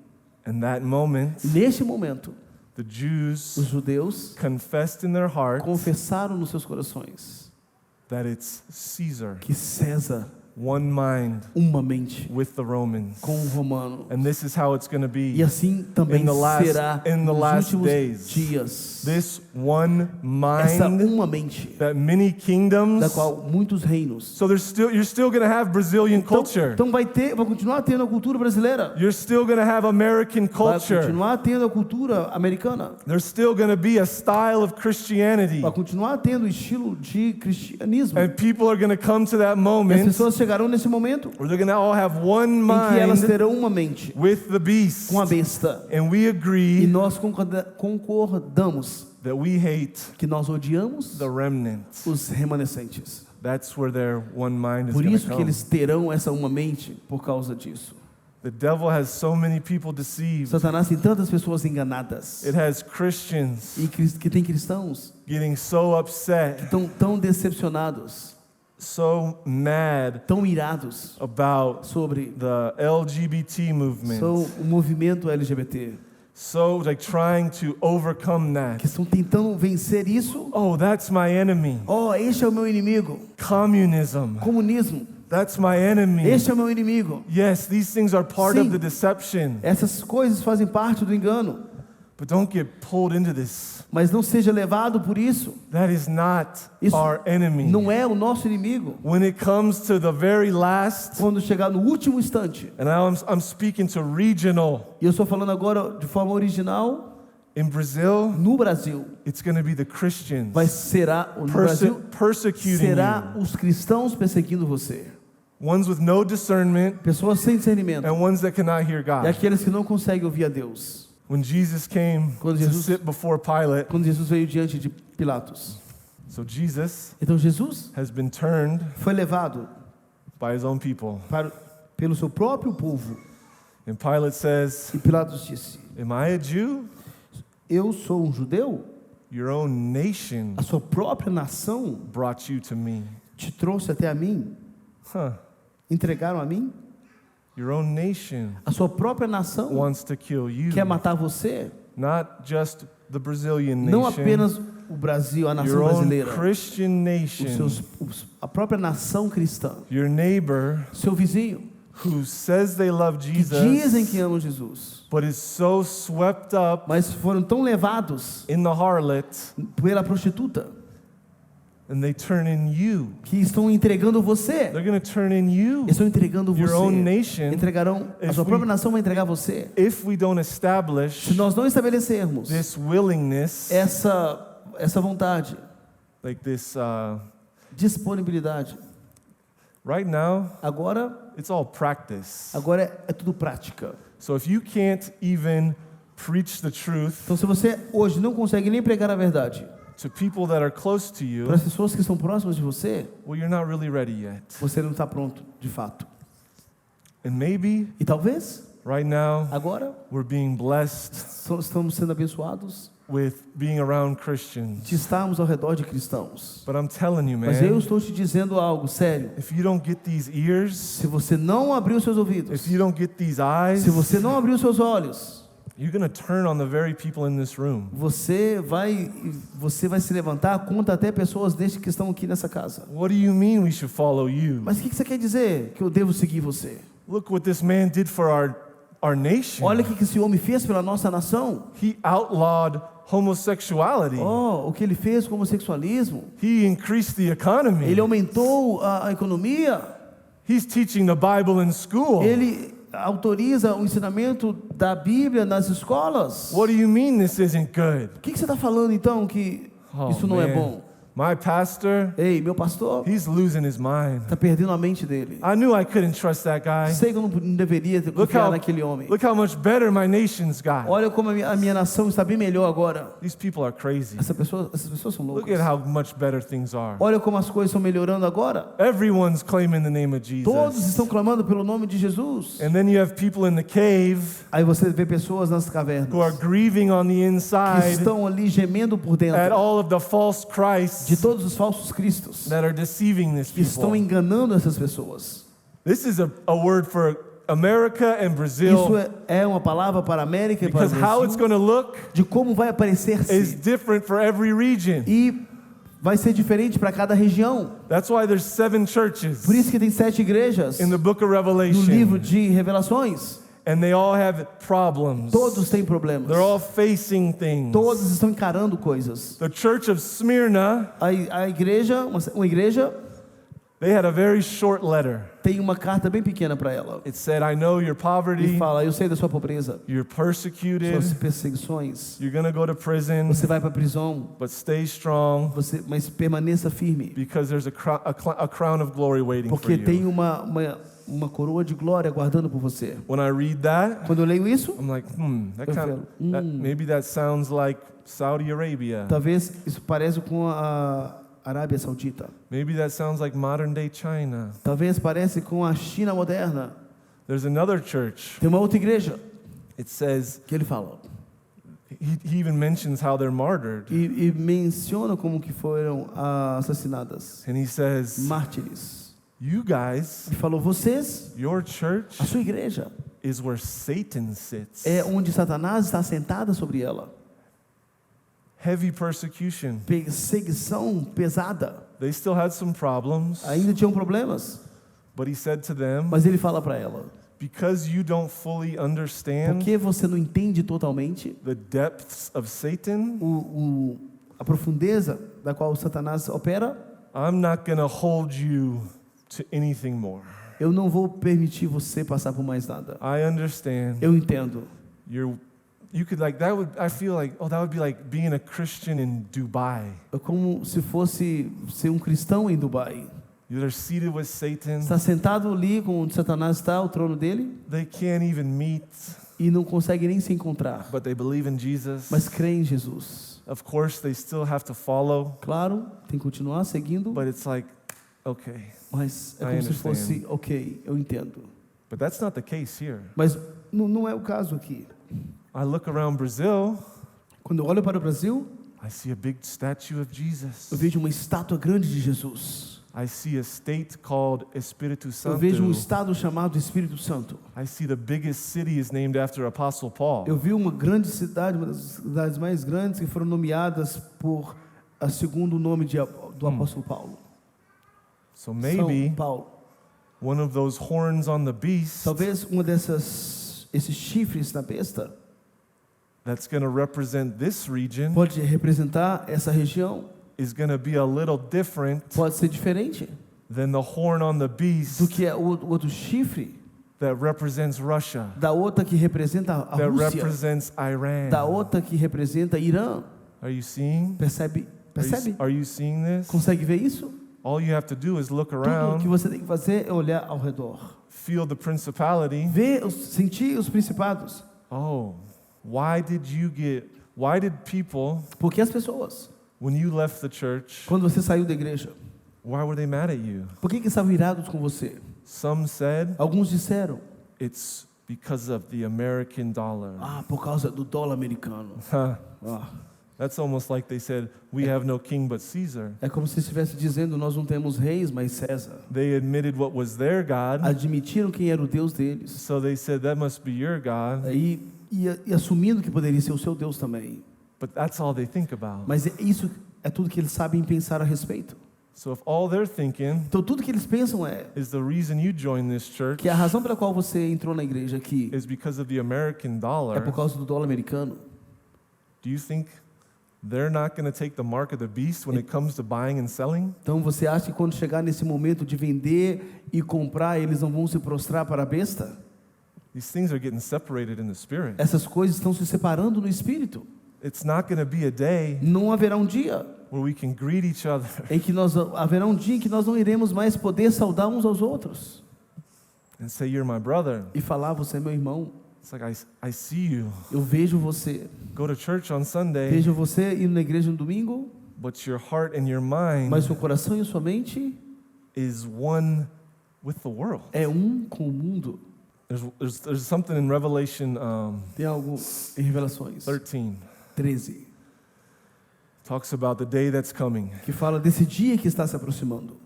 S1: And that moment,
S2: Neste momento,
S1: the Jews
S2: os judeus
S1: confessed in their hearts
S2: confessaram nos seus corações
S1: that it's Caesar
S2: que César
S1: one mind
S2: uma mente
S1: with the Romans.
S2: com o romano.
S1: And this is how it's going to be
S2: E assim também
S1: in the
S2: será
S1: last
S2: nos últimos
S1: days.
S2: dias.
S1: This one
S2: Essa
S1: mind
S2: uma mente,
S1: that many
S2: da
S1: kingdoms.
S2: qual muitos reinos.
S1: So you're still going to have Brazilian culture.
S2: Então vai continuar tendo a cultura brasileira.
S1: You're still going to have American
S2: Vai
S1: culture.
S2: continuar tendo a cultura americana.
S1: There's still going to be a style of Christianity.
S2: Vai continuar tendo o estilo de cristianismo.
S1: And people are going to come to that
S2: E as
S1: moment
S2: pessoas chegarão nesse momento
S1: where they're going to all have one
S2: em que elas
S1: mind
S2: terão uma mente
S1: with the beast.
S2: com a besta.
S1: And we
S2: E
S1: agree
S2: nós concordamos
S1: that we hate
S2: que nós odiamos
S1: the remnant.
S2: os remanescentes.
S1: That's where their one mind is
S2: Por
S1: going
S2: isso
S1: to
S2: que
S1: come.
S2: eles terão essa uma mente por causa disso.
S1: The devil has so many people deceived.
S2: Satanás tem tantas pessoas enganadas
S1: It has Christians
S2: e que tem cristãos
S1: getting so upset,
S2: que estão tão decepcionados,
S1: so mad
S2: tão irados
S1: about
S2: sobre
S1: the LGBT movement.
S2: o movimento LGBT,
S1: So like trying to overcome that.
S2: que estão tentando vencer isso.
S1: Oh, that's my enemy.
S2: Oh, este é o meu inimigo.
S1: Communism.
S2: Comunismo,
S1: That's my enemy.
S2: este é o meu inimigo.
S1: Yes, these things are part of
S2: Sim.
S1: the deception.
S2: Essas coisas fazem parte do engano,
S1: But don't get pulled into this.
S2: mas não seja levado por isso.
S1: That is not
S2: Isso
S1: our enemy.
S2: não é o nosso inimigo.
S1: When it comes to the very last,
S2: Quando chegar no último instante,
S1: and now I'm speaking to regional,
S2: e eu estou falando agora de forma original,
S1: in Brazil,
S2: no Brasil,
S1: it's going to be the Christians
S2: será no Brasil
S1: persecuting
S2: será
S1: you.
S2: os cristãos perseguindo você,
S1: Ones with no discernment
S2: pessoas sem discernimento,
S1: and ones that cannot hear
S2: e
S1: God.
S2: aqueles que não conseguem ouvir a Deus.
S1: When Jesus came
S2: Quando
S1: to
S2: Jesus-
S1: sit before Pilate,
S2: Quando Jesus veio diante de Pilatos,
S1: so Jesus
S2: então Jesus
S1: has been turned
S2: foi levado
S1: by his own people.
S2: pelo seu próprio povo,
S1: And Pilate says,
S2: e Pilatos disse:
S1: am I a Jew?
S2: eu sou um judeu?
S1: Your own nation
S2: A sua própria nação
S1: brought you to me.
S2: te trouxe até a mim?
S1: Huh.
S2: Entregaram a mim?
S1: Your own nation
S2: A sua própria nação
S1: wants to kill you.
S2: quer matar você?
S1: Not just the Brazilian
S2: Não
S1: nation.
S2: apenas o Brasil, a nação
S1: Your own
S2: brasileira,
S1: Christian nation.
S2: a própria nação cristã,
S1: Your neighbor
S2: seu vizinho,
S1: who says they love
S2: que dizem
S1: Jesus,
S2: que amam Jesus,
S1: but is so swept up
S2: mas foram tão levados
S1: in the harlot,
S2: pela prostituta
S1: and they turn in you.
S2: que estão entregando você.
S1: They're going to turn in you.
S2: Estão entregando
S1: Your own
S2: você.
S1: nation.
S2: Entregarão, a
S1: If
S2: sua
S1: we-
S2: própria nação vai entregar você.
S1: If we don't establish
S2: Se nós não estabelecermos
S1: this willingness,
S2: essa vontade,
S1: like this,
S2: disponibilidade,
S1: right now,
S2: agora
S1: it's all practice.
S2: é tudo prática.
S1: So if you can't even preach the truth
S2: Então, se você hoje não consegue nem pregar a verdade
S1: to people that are close to you,
S2: para as pessoas que estão próximas de você,
S1: well, you're not really ready yet.
S2: você não está pronto, de fato.
S1: And maybe
S2: E talvez,
S1: right now
S2: agora,
S1: we're being blessed
S2: estamos sendo abençoados
S1: with being around Christians.
S2: de estarmos ao redor de cristãos.
S1: But I'm telling you,
S2: Mas eu
S1: man,
S2: estou te dizendo algo sério.
S1: if you don't get these ears,
S2: Se você não abrir os seus ouvidos,
S1: if you don't get these eyes,
S2: se você não abrir os seus olhos,
S1: you're going to turn on the very people in this room.
S2: você vai se levantar contra até pessoas desde que estão aqui nessa casa.
S1: What do you mean we should follow you?
S2: Mas o que você quer dizer que eu devo seguir você?
S1: Look what this man did for our nation.
S2: Olha o que esse homem fez pela nossa nação.
S1: He outlawed homosexuality.
S2: Oh, o que ele fez com o homossexualismo.
S1: He increased the economy.
S2: Ele aumentou a economia.
S1: He's teaching the Bible in school.
S2: Ele autoriza o ensinamento da Bíblia nas escolas.
S1: What do you mean this isn't good?
S2: O que você está falando então que
S1: Oh,
S2: isso não é
S1: man.
S2: bom?
S1: My pastor,
S2: Ei, meu pastor
S1: he's losing his mind.
S2: está perdendo a mente dele.
S1: I knew I couldn't trust that guy.
S2: Sei que eu não deveria ter
S1: Look
S2: confiado
S1: how,
S2: naquele homem.
S1: look how much better my nation's got.
S2: Olha como a minha nação está bem melhor agora.
S1: These people are crazy.
S2: Essas pessoas são
S1: Look
S2: loucas.
S1: at how much better things are.
S2: Olha como as coisas estão melhorando agora.
S1: Everyone's claiming the name of
S2: Todos
S1: Jesus.
S2: estão clamando pelo nome de Jesus.
S1: And then you have people in the cave
S2: Aí você vê pessoas nas cavernas
S1: who are grieving on the
S2: que
S1: inside
S2: estão ali gemendo por
S1: at
S2: dentro
S1: all of the false
S2: de
S1: Christs
S2: todos os falsos cristos
S1: that are deceiving these
S2: que estão
S1: people.
S2: enganando essas pessoas.
S1: This is a word for America and
S2: Isso
S1: Brazil,
S2: é uma palavra para a América e para o
S1: because how it's
S2: Brasil,
S1: going to look
S2: de como vai aparecer
S1: is different for every region.
S2: e vai ser diferente para cada região.
S1: That's why there's 7 churches
S2: Por isso que tem 7 igrejas
S1: in the book of
S2: no livro
S1: Revelation,
S2: de Revelações.
S1: and they all have problems.
S2: Todos têm problemas.
S1: They're all facing things.
S2: Todos estão encarando coisas.
S1: The church of Smyrna,
S2: A igreja, uma igreja,
S1: they had a very short letter.
S2: tem uma carta bem pequena para ela.
S1: It said, I know your
S2: E
S1: poverty,
S2: fala: eu sei da sua pobreza,
S1: you're persecuted,
S2: suas perseguições.
S1: you're going to go to prison,
S2: Você vai para a prisão,
S1: but stay strong
S2: mas permaneça firme,
S1: because there's a crown of glory waiting for
S2: porque tem
S1: you.
S2: uma coroa de glória aguardando por você.
S1: When I read that,
S2: Quando eu leio isso,
S1: I'm like,
S2: Eu falo,
S1: maybe that sounds like Saudi Arabia.
S2: talvez isso pareça com a Arábia Saudita.
S1: Maybe that sounds like modern day China.
S2: Talvez pareça com a China moderna.
S1: There's another church.
S2: Tem uma outra igreja
S1: It says,
S2: que ele fala
S1: he even mentions how they're martyred.
S2: e menciona como que foram assassinadas,
S1: And he says,
S2: mártires.
S1: you guys,
S2: Ele falou: vocês,
S1: your church
S2: a sua igreja,
S1: is where Satan sits.
S2: é onde Satanás está sentada sobre ela.
S1: Heavy persecution.
S2: Perseguição pesada.
S1: They still had some problems,
S2: Ainda tinham problemas,
S1: but he said to them,
S2: mas ele fala para ela:
S1: because you don't fully understand
S2: porque você não entende totalmente
S1: the depths of Satan,
S2: a profundeza da qual Satanás opera,
S1: I'm not going to hold you to anything more.
S2: eu não vou permitir você passar por mais nada.
S1: I understand.
S2: Eu entendo.
S1: You could like that would I feel like that would be like being a Christian in Dubai.
S2: É como se fosse ser um cristão em Dubai.
S1: You're seated with Satan.
S2: Está sentado ali com onde Satanás está, o trono dele,
S1: They can't even meet,
S2: e não consegue nem se encontrar,
S1: but they believe in Jesus.
S2: mas crê em Jesus.
S1: Of course, they still have to follow,
S2: Claro, tem que continuar seguindo,
S1: but it's like, okay.
S2: mas é
S1: I
S2: como se
S1: understand.
S2: fosse: ok, eu entendo.
S1: But that's not the case here.
S2: Mas não é o caso aqui.
S1: I look around Brazil,
S2: Quando eu olho para o Brasil,
S1: I see a big statue of Jesus.
S2: eu vejo uma estátua grande de Jesus.
S1: I see a state called Espírito
S2: Eu vejo um
S1: Santo.
S2: estado chamado Espírito Santo.
S1: I see the biggest city is named after Apostle Paul.
S2: Eu vi uma grande cidade, uma das cidades mais grandes, que foram nomeadas por a segundo nome do apóstolo Paulo.
S1: So maybe
S2: São Paulo.
S1: one of those horns on the beast
S2: Talvez uma esses chifres na besta
S1: that's going to represent this region
S2: pode representar essa região,
S1: is going to be a little different
S2: pode ser diferente
S1: than the horn on the
S2: do
S1: beast
S2: que o outro chifre
S1: that represents Russia,
S2: da outra que representa a
S1: that
S2: Rússia,
S1: represents Iran.
S2: da outra que representa Irã.
S1: Are you seeing?
S2: Percebe?
S1: Are you seeing this?
S2: Consegue ver isso?
S1: All you have to do is look
S2: Tudo que
S1: around,
S2: você tem que fazer é olhar ao redor,
S1: feel the principality.
S2: sentir os principados.
S1: Oh, why did people,
S2: Porque as pessoas,
S1: when you left the church,
S2: quando você saiu da igreja,
S1: why were they mad at you?
S2: por que estavam irados com você?
S1: Some said
S2: Alguns disseram:
S1: it's because of the American dollar.
S2: por causa do dólar americano. Ah,
S1: That's almost like they said, we have no king but Caesar.
S2: é como se estivesse dizendo: nós não temos reis, mas César.
S1: They admitted what was their God,
S2: Admitiram quem era o Deus deles,
S1: so they said, that must be your God.
S2: e assumindo que poderia ser o seu Deus também.
S1: But that's all they think about.
S2: Mas isso é tudo que eles sabem pensar a respeito.
S1: So if all they're thinking
S2: Então tudo que eles pensam é
S1: is the reason you joined this church
S2: que a razão pela qual você entrou na igreja aqui
S1: is because of the American
S2: é por
S1: dollar,
S2: causa do dólar americano.
S1: do you think they're not going to take the mark of the beast when it comes to buying and selling?
S2: Então você acha que quando chegar nesse momento de vender e comprar, eles não vão se prostrar para a besta?
S1: These things are getting separated in the spirit.
S2: Essas coisas estão se separando no espírito.
S1: It's not going to be a day
S2: Não haverá um dia
S1: where we can greet each other
S2: em que haverá um dia em que nós não iremos mais poder saudar uns aos outros
S1: and say, you're my brother.
S2: e falar: você é meu irmão,
S1: It's like, I see you.
S2: eu vejo você,
S1: Go to church on Sunday,
S2: vejo você indo na igreja no domingo,
S1: but your heart and your mind
S2: mas seu coração e sua mente
S1: is one with the world.
S2: é um com o mundo.
S1: There's something in Revelation
S2: Tem algo em Revelações 13
S1: talks about the day that's coming.
S2: que fala desse dia que está se aproximando.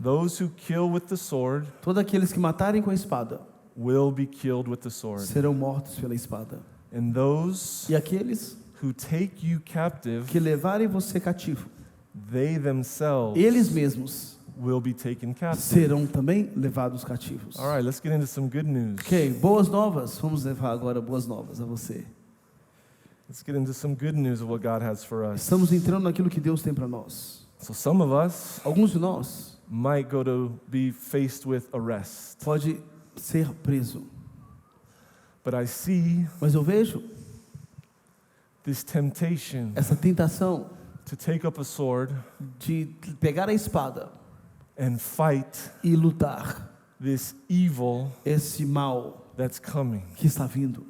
S1: Those who kill with the sword
S2: Todos aqueles que matarem com a espada
S1: will be killed with the sword.
S2: serão mortos pela espada.
S1: And those
S2: E aqueles
S1: who take you captive
S2: que levarem você cativo
S1: they themselves
S2: eles mesmos
S1: will be taken captive.
S2: serão também levados cativos.
S1: All right, let's get into some good news.
S2: Ok, boas novas. Vamos levar agora boas novas a você.
S1: Let's get into some good news of what God has for us.
S2: Estamos entrando naquilo que Deus tem para nós.
S1: So some of us
S2: Alguns de nós
S1: might go to be faced with arrest.
S2: pode ser preso,
S1: But I see
S2: mas eu vejo
S1: this temptation
S2: essa tentação
S1: to take up a sword
S2: de pegar a espada
S1: and fight
S2: e lutar
S1: this evil
S2: esse mal
S1: that's coming,
S2: que está vindo,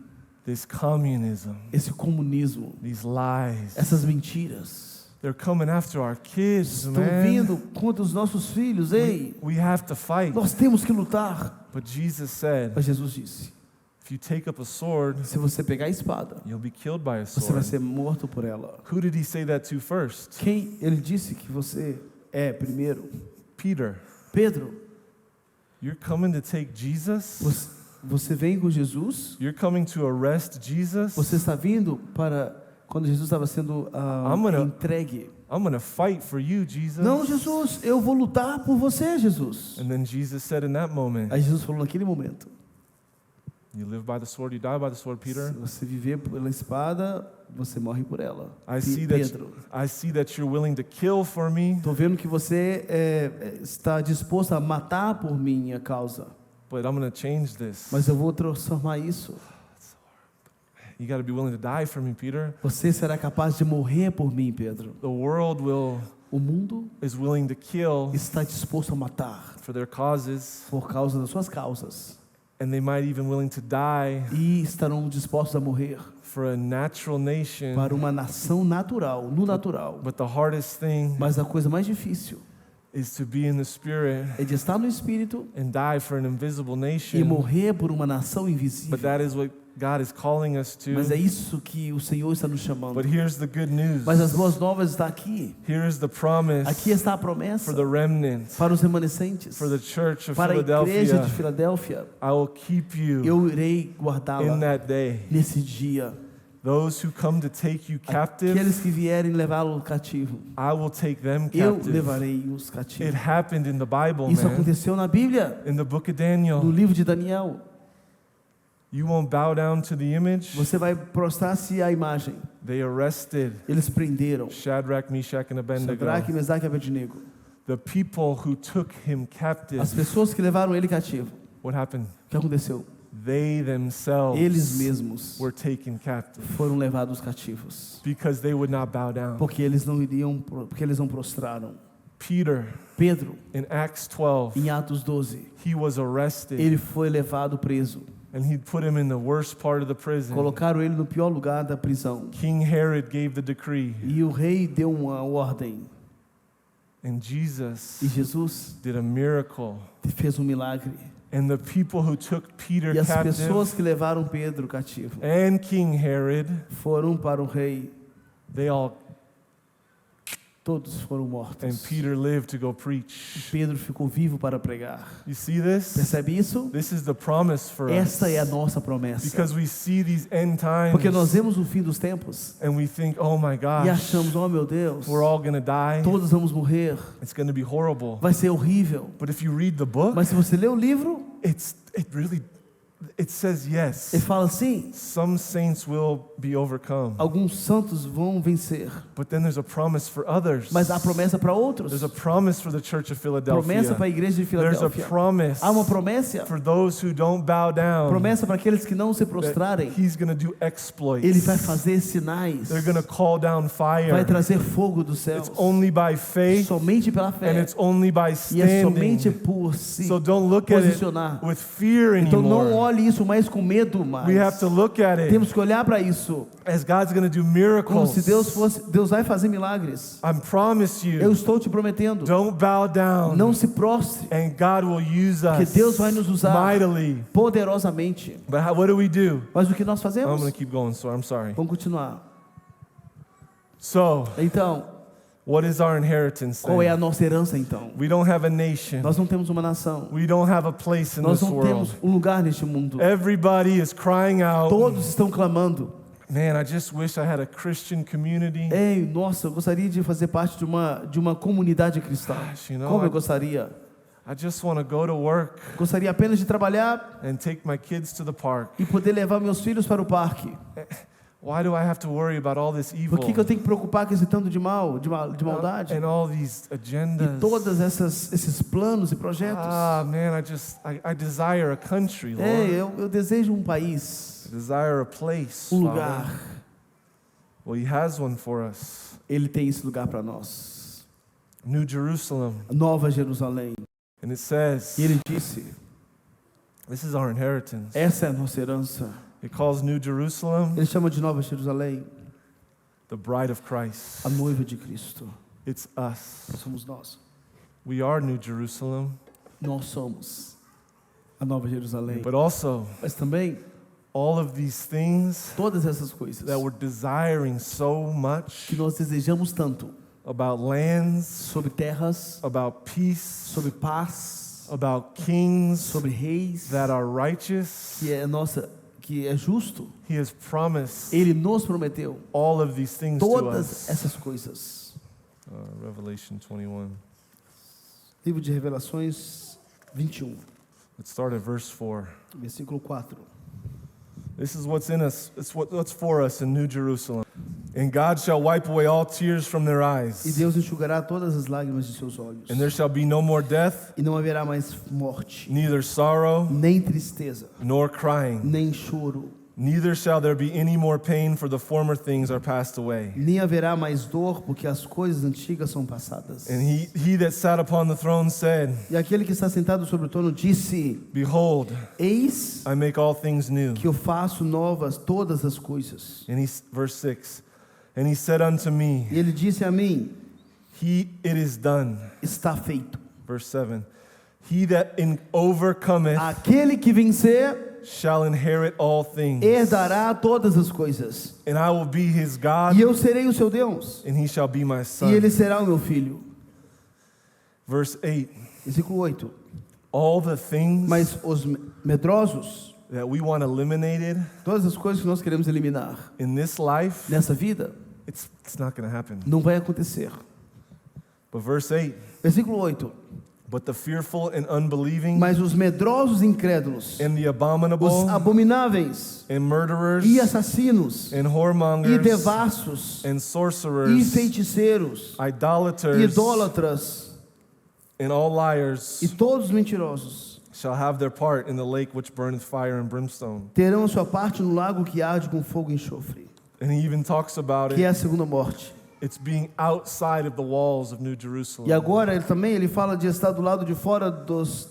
S1: this communism,
S2: esse comunismo,
S1: these lies.
S2: essas mentiras.
S1: They're coming after our kids,
S2: Estão
S1: man.
S2: vindo contra os nossos filhos. Ei,
S1: We have to fight.
S2: nós temos que lutar.
S1: But Jesus said,
S2: Mas Jesus disse:
S1: if you take up a sword,
S2: se você pegar a espada,
S1: you'll be killed by a
S2: você vai
S1: sword.
S2: ser morto por ela.
S1: Who did he say that to first?
S2: Quem ele disse que você é primeiro?
S1: Peter.
S2: Pedro.
S1: You're coming to take Jesus?
S2: Você vem com Jesus?
S1: You're coming to arrest Jesus?
S2: Você está vindo para quando Jesus estava sendo entregue?
S1: I'm going to fight for you, Jesus.
S2: Não, Jesus, eu vou lutar por você, Jesus.
S1: And then Jesus said in that moment,
S2: Aí Jesus falou naquele momento:
S1: you live by the sword, you die by the sword, Peter.
S2: se você viver pela espada, você morre por ela.
S1: I
S2: Pedro,
S1: see that you're willing to kill for me,
S2: estou vendo que você está disposto a matar por minha causa,
S1: but I'm going to change this.
S2: mas eu vou transformar isso.
S1: You got to be willing to die for me, Peter.
S2: Você será capaz de morrer por mim, Pedro.
S1: The world
S2: O mundo
S1: is willing to kill
S2: está disposto a matar
S1: for their causes,
S2: por causa das suas causas,
S1: and they might even willing to die
S2: e estarão dispostos a morrer
S1: for a natural nation.
S2: para uma nação natural, no natural.
S1: But the hardest thing
S2: Mas a coisa mais difícil
S1: is to be in the spirit
S2: é de estar no Espírito
S1: and die for an invisible
S2: e
S1: nation.
S2: morrer por uma nação
S1: But
S2: invisível.
S1: that is what God is calling us to.
S2: Mas é isso que o Senhor está nos chamando.
S1: But here's the good news.
S2: Mas as boas novas estão aqui.
S1: Here's the promise
S2: Aqui está a
S1: for
S2: promessa
S1: the remnant,
S2: para os remanescentes,
S1: for the church of
S2: para a igreja
S1: Philadelphia.
S2: de Filadélfia.
S1: I will keep you
S2: Eu irei
S1: in
S2: guardá-la
S1: that day.
S2: nesse dia.
S1: Those who come to take you captive,
S2: Aqueles que vierem levá-lo cativo,
S1: I will take them
S2: eu
S1: captive.
S2: levarei os
S1: It
S2: cativos.
S1: happened in the Bible,
S2: Isso
S1: man.
S2: aconteceu na Bíblia,
S1: In the book of
S2: no
S1: Daniel.
S2: livro de Daniel.
S1: You won't bow down to the image.
S2: Você vai prostrar-se à imagem.
S1: They arrested
S2: Eles prenderam
S1: Shadrach, Meshach, and Abednego.
S2: Sadraque, Mesaque e Abednego.
S1: The people who took him captive.
S2: As pessoas que levaram ele cativo.
S1: What happened?
S2: O que aconteceu?
S1: They themselves
S2: Eles mesmos
S1: were taken captive
S2: foram levados cativos,
S1: because they would not bow down.
S2: porque eles não prostraram.
S1: Peter,
S2: Pedro,
S1: in Acts 12,
S2: em Atos 12,
S1: he was arrested
S2: ele foi levado preso.
S1: and he put him in the worst part of the prison.
S2: Colocaram ele no pior lugar da prisão.
S1: King Herod gave the decree,
S2: E o rei deu uma ordem.
S1: and Jesus
S2: E Jesus
S1: did a miracle.
S2: fez um milagre.
S1: And the people who took Peter
S2: E as
S1: captive
S2: pessoas que levaram Pedro cativo
S1: and King Herod,
S2: foram para o rei.
S1: they all,
S2: Todos foram
S1: and
S2: mortos.
S1: Peter lived to go preach.
S2: Pedro ficou vivo para pregar.
S1: You see this?
S2: Percebe isso?
S1: This is the promise for us.
S2: Essa é a nossa promessa.
S1: Because we see these end
S2: Porque nós
S1: times
S2: vemos o fim dos tempos
S1: and we think, oh my
S2: e
S1: gosh,
S2: achamos, oh meu Deus,
S1: we're all going to die.
S2: todos vamos morrer,
S1: It's going to be horrible.
S2: vai ser horrível.
S1: But if you read the book,
S2: Mas se você lê o livro,
S1: it says yes.
S2: ele fala assim:
S1: Some saints will be overcome.
S2: alguns santos vão vencer,
S1: But then there's a promise for others.
S2: mas há promessa para outros.
S1: There's a promise for the church of
S2: Promessa
S1: Philadelphia.
S2: para a igreja de
S1: There's a
S2: Filadélfia.
S1: promise
S2: Há uma promessa,
S1: for those who don't bow down.
S2: promessa para aqueles que não se
S1: That
S2: prostrarem.
S1: he's going to do exploits.
S2: Ele vai fazer sinais,
S1: They're going to call down
S2: vai
S1: fire.
S2: trazer fogo dos céus,
S1: It's only by faith
S2: somente pela
S1: and
S2: fé,
S1: it's only by
S2: e é somente
S1: standing.
S2: por se
S1: So don't look at it
S2: posicionar.
S1: with fear
S2: Então não
S1: anymore.
S2: olhe isso mais com medo, mais.
S1: We have to look at it
S2: Temos que olhar para isso
S1: as God's going to do
S2: como
S1: miracles.
S2: se Deus vai fazer milagres.
S1: I promise
S2: Eu
S1: you,
S2: estou te prometendo,
S1: don't bow down,
S2: não se prostre,
S1: and God will use
S2: que
S1: us
S2: Deus vai nos usar
S1: mightily.
S2: poderosamente.
S1: But what do we do?
S2: Mas o que nós
S1: I'm
S2: fazemos?
S1: going to keep going, so I'm sorry.
S2: Vamos continuar.
S1: So,
S2: Então,
S1: what is our inheritance
S2: qual é a
S1: then?
S2: nossa herança então?
S1: We don't have a nation.
S2: Nós não temos uma nação.
S1: We don't have a place in
S2: Nós
S1: this
S2: não
S1: world.
S2: temos um lugar neste mundo.
S1: Everybody is crying out,
S2: Todos estão clamando.
S1: Man, I just wish I had a Christian community.
S2: Ei, nossa, eu gostaria de fazer parte de uma comunidade cristã.
S1: Gosh, you know,
S2: Como eu gostaria.
S1: I just want to go to work
S2: Gostaria apenas de trabalhar
S1: and take my kids to the park.
S2: e poder levar meus filhos para o parque.
S1: Why do I have to worry about all this evil
S2: Por que eu tenho que preocupar com esse tanto de de maldade?
S1: and all these
S2: E
S1: agendas?
S2: todos esses planos e projetos.
S1: Ah, man, I desire a country, Lord.
S2: Ei, eu desejo um país,
S1: I desire a place,
S2: um
S1: Father.
S2: lugar.
S1: Well, He has one for us.
S2: Ele tem esse lugar para nós.
S1: New Jerusalem.
S2: Nova Jerusalém.
S1: And it says,
S2: E ele disse,
S1: this is our inheritance.
S2: essa é a nossa herança.
S1: It calls New Jerusalem
S2: Ele chama de Nova Jerusalém
S1: the bride of Christ.
S2: a noiva de Cristo.
S1: It's us.
S2: Somos nós.
S1: We are New Jerusalem,
S2: Nós somos a Nova Jerusalém.
S1: but also
S2: Mas também
S1: all of these things
S2: todas essas coisas
S1: that we're desiring so much
S2: que nós desejamos tanto
S1: about lands,
S2: sobre terras,
S1: about peace,
S2: sobre paz,
S1: about kings
S2: sobre reis,
S1: that are righteous.
S2: que é justo.
S1: He has promised
S2: Ele nos prometeu
S1: all of these things to
S2: todas
S1: us.
S2: essas coisas.
S1: Revelation 21.
S2: Livro de Revelações 21,
S1: Let's start at verse 4.
S2: versículo 4.
S1: This is what's in us. It's what's for us in New Jerusalem. And God shall wipe away all tears from their
S2: E
S1: eyes.
S2: Deus enxugará todas as lágrimas de seus olhos.
S1: And there shall be no more death,
S2: E não haverá mais morte,
S1: neither sorrow,
S2: nem tristeza,
S1: nor crying.
S2: nem choro,
S1: Neither shall there be any more pain, for the former things are passed away.
S2: nem haverá mais dor, porque as coisas antigas são passadas.
S1: And he that sat upon the throne said,
S2: E aquele que está sentado sobre o trono disse:
S1: Behold,
S2: Eis
S1: I make all things new.
S2: que eu faço novas todas as coisas.
S1: And verse 6, and he said unto me,
S2: E ele disse a mim:
S1: it is done.
S2: Está feito.
S1: Verse 7, he that overcometh
S2: Aquele que vencer
S1: shall inherit all things.
S2: herdará todas as coisas.
S1: And I will be his God,
S2: E eu serei o seu Deus.
S1: and he shall be my
S2: E
S1: son.
S2: ele será o meu filho.
S1: Verse 8,
S2: Versículo 8.
S1: all the things
S2: Mas os medrosos,
S1: that we want eliminated
S2: todas as coisas que nós queremos eliminar
S1: in this life,
S2: nessa vida,
S1: it's not going to happen.
S2: não vai acontecer.
S1: But verse 8,
S2: Versículo 8.
S1: but the fearful and unbelieving
S2: Mas os medrosos incrédulos,
S1: and the
S2: os
S1: abominable
S2: abomináveis,
S1: and murderers
S2: e assassinos,
S1: and
S2: e
S1: whoremongers
S2: devassos,
S1: and
S2: e
S1: sorcerers,
S2: feiticeiros, e
S1: idolaters,
S2: idólatras,
S1: and all liars
S2: e todos os mentirosos
S1: shall have their part in the lake which burneth fire and brimstone.
S2: terão sua parte no lago que arde com fogo e enxofre,
S1: And he even talks about
S2: que é
S1: it.
S2: a segunda morte.
S1: It's being outside of the walls of New Jerusalem.
S2: E agora ele fala de estar do lado de fora dos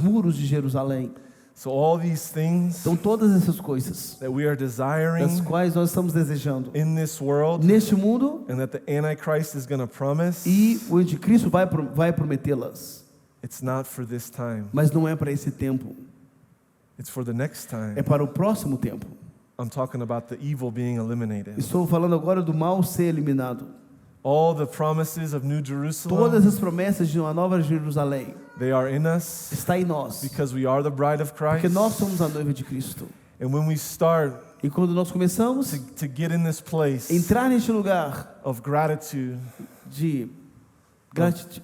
S2: muros de Jerusalém.
S1: So all these things
S2: Então todas essas coisas
S1: that we are
S2: das
S1: desiring
S2: quais nós estamos desejando
S1: in this world
S2: neste mundo,
S1: and that the Antichrist is going to promise,
S2: e o anticristo vai prometê-las,
S1: it's not for this time.
S2: mas não é para esse tempo,
S1: It's for the next time.
S2: é para o próximo tempo.
S1: I'm talking about the evil being eliminated.
S2: Estou falando agora do mal ser eliminado.
S1: All the promises of New Jerusalem,
S2: Todas as promessas de uma nova Jerusalém
S1: they are in us
S2: está em nós,
S1: because we are the bride of
S2: porque
S1: Christ.
S2: nós somos a noiva de Cristo.
S1: And when we start
S2: E quando nós começamos
S1: to get in this place
S2: a entrar neste lugar
S1: of gratitude,
S2: de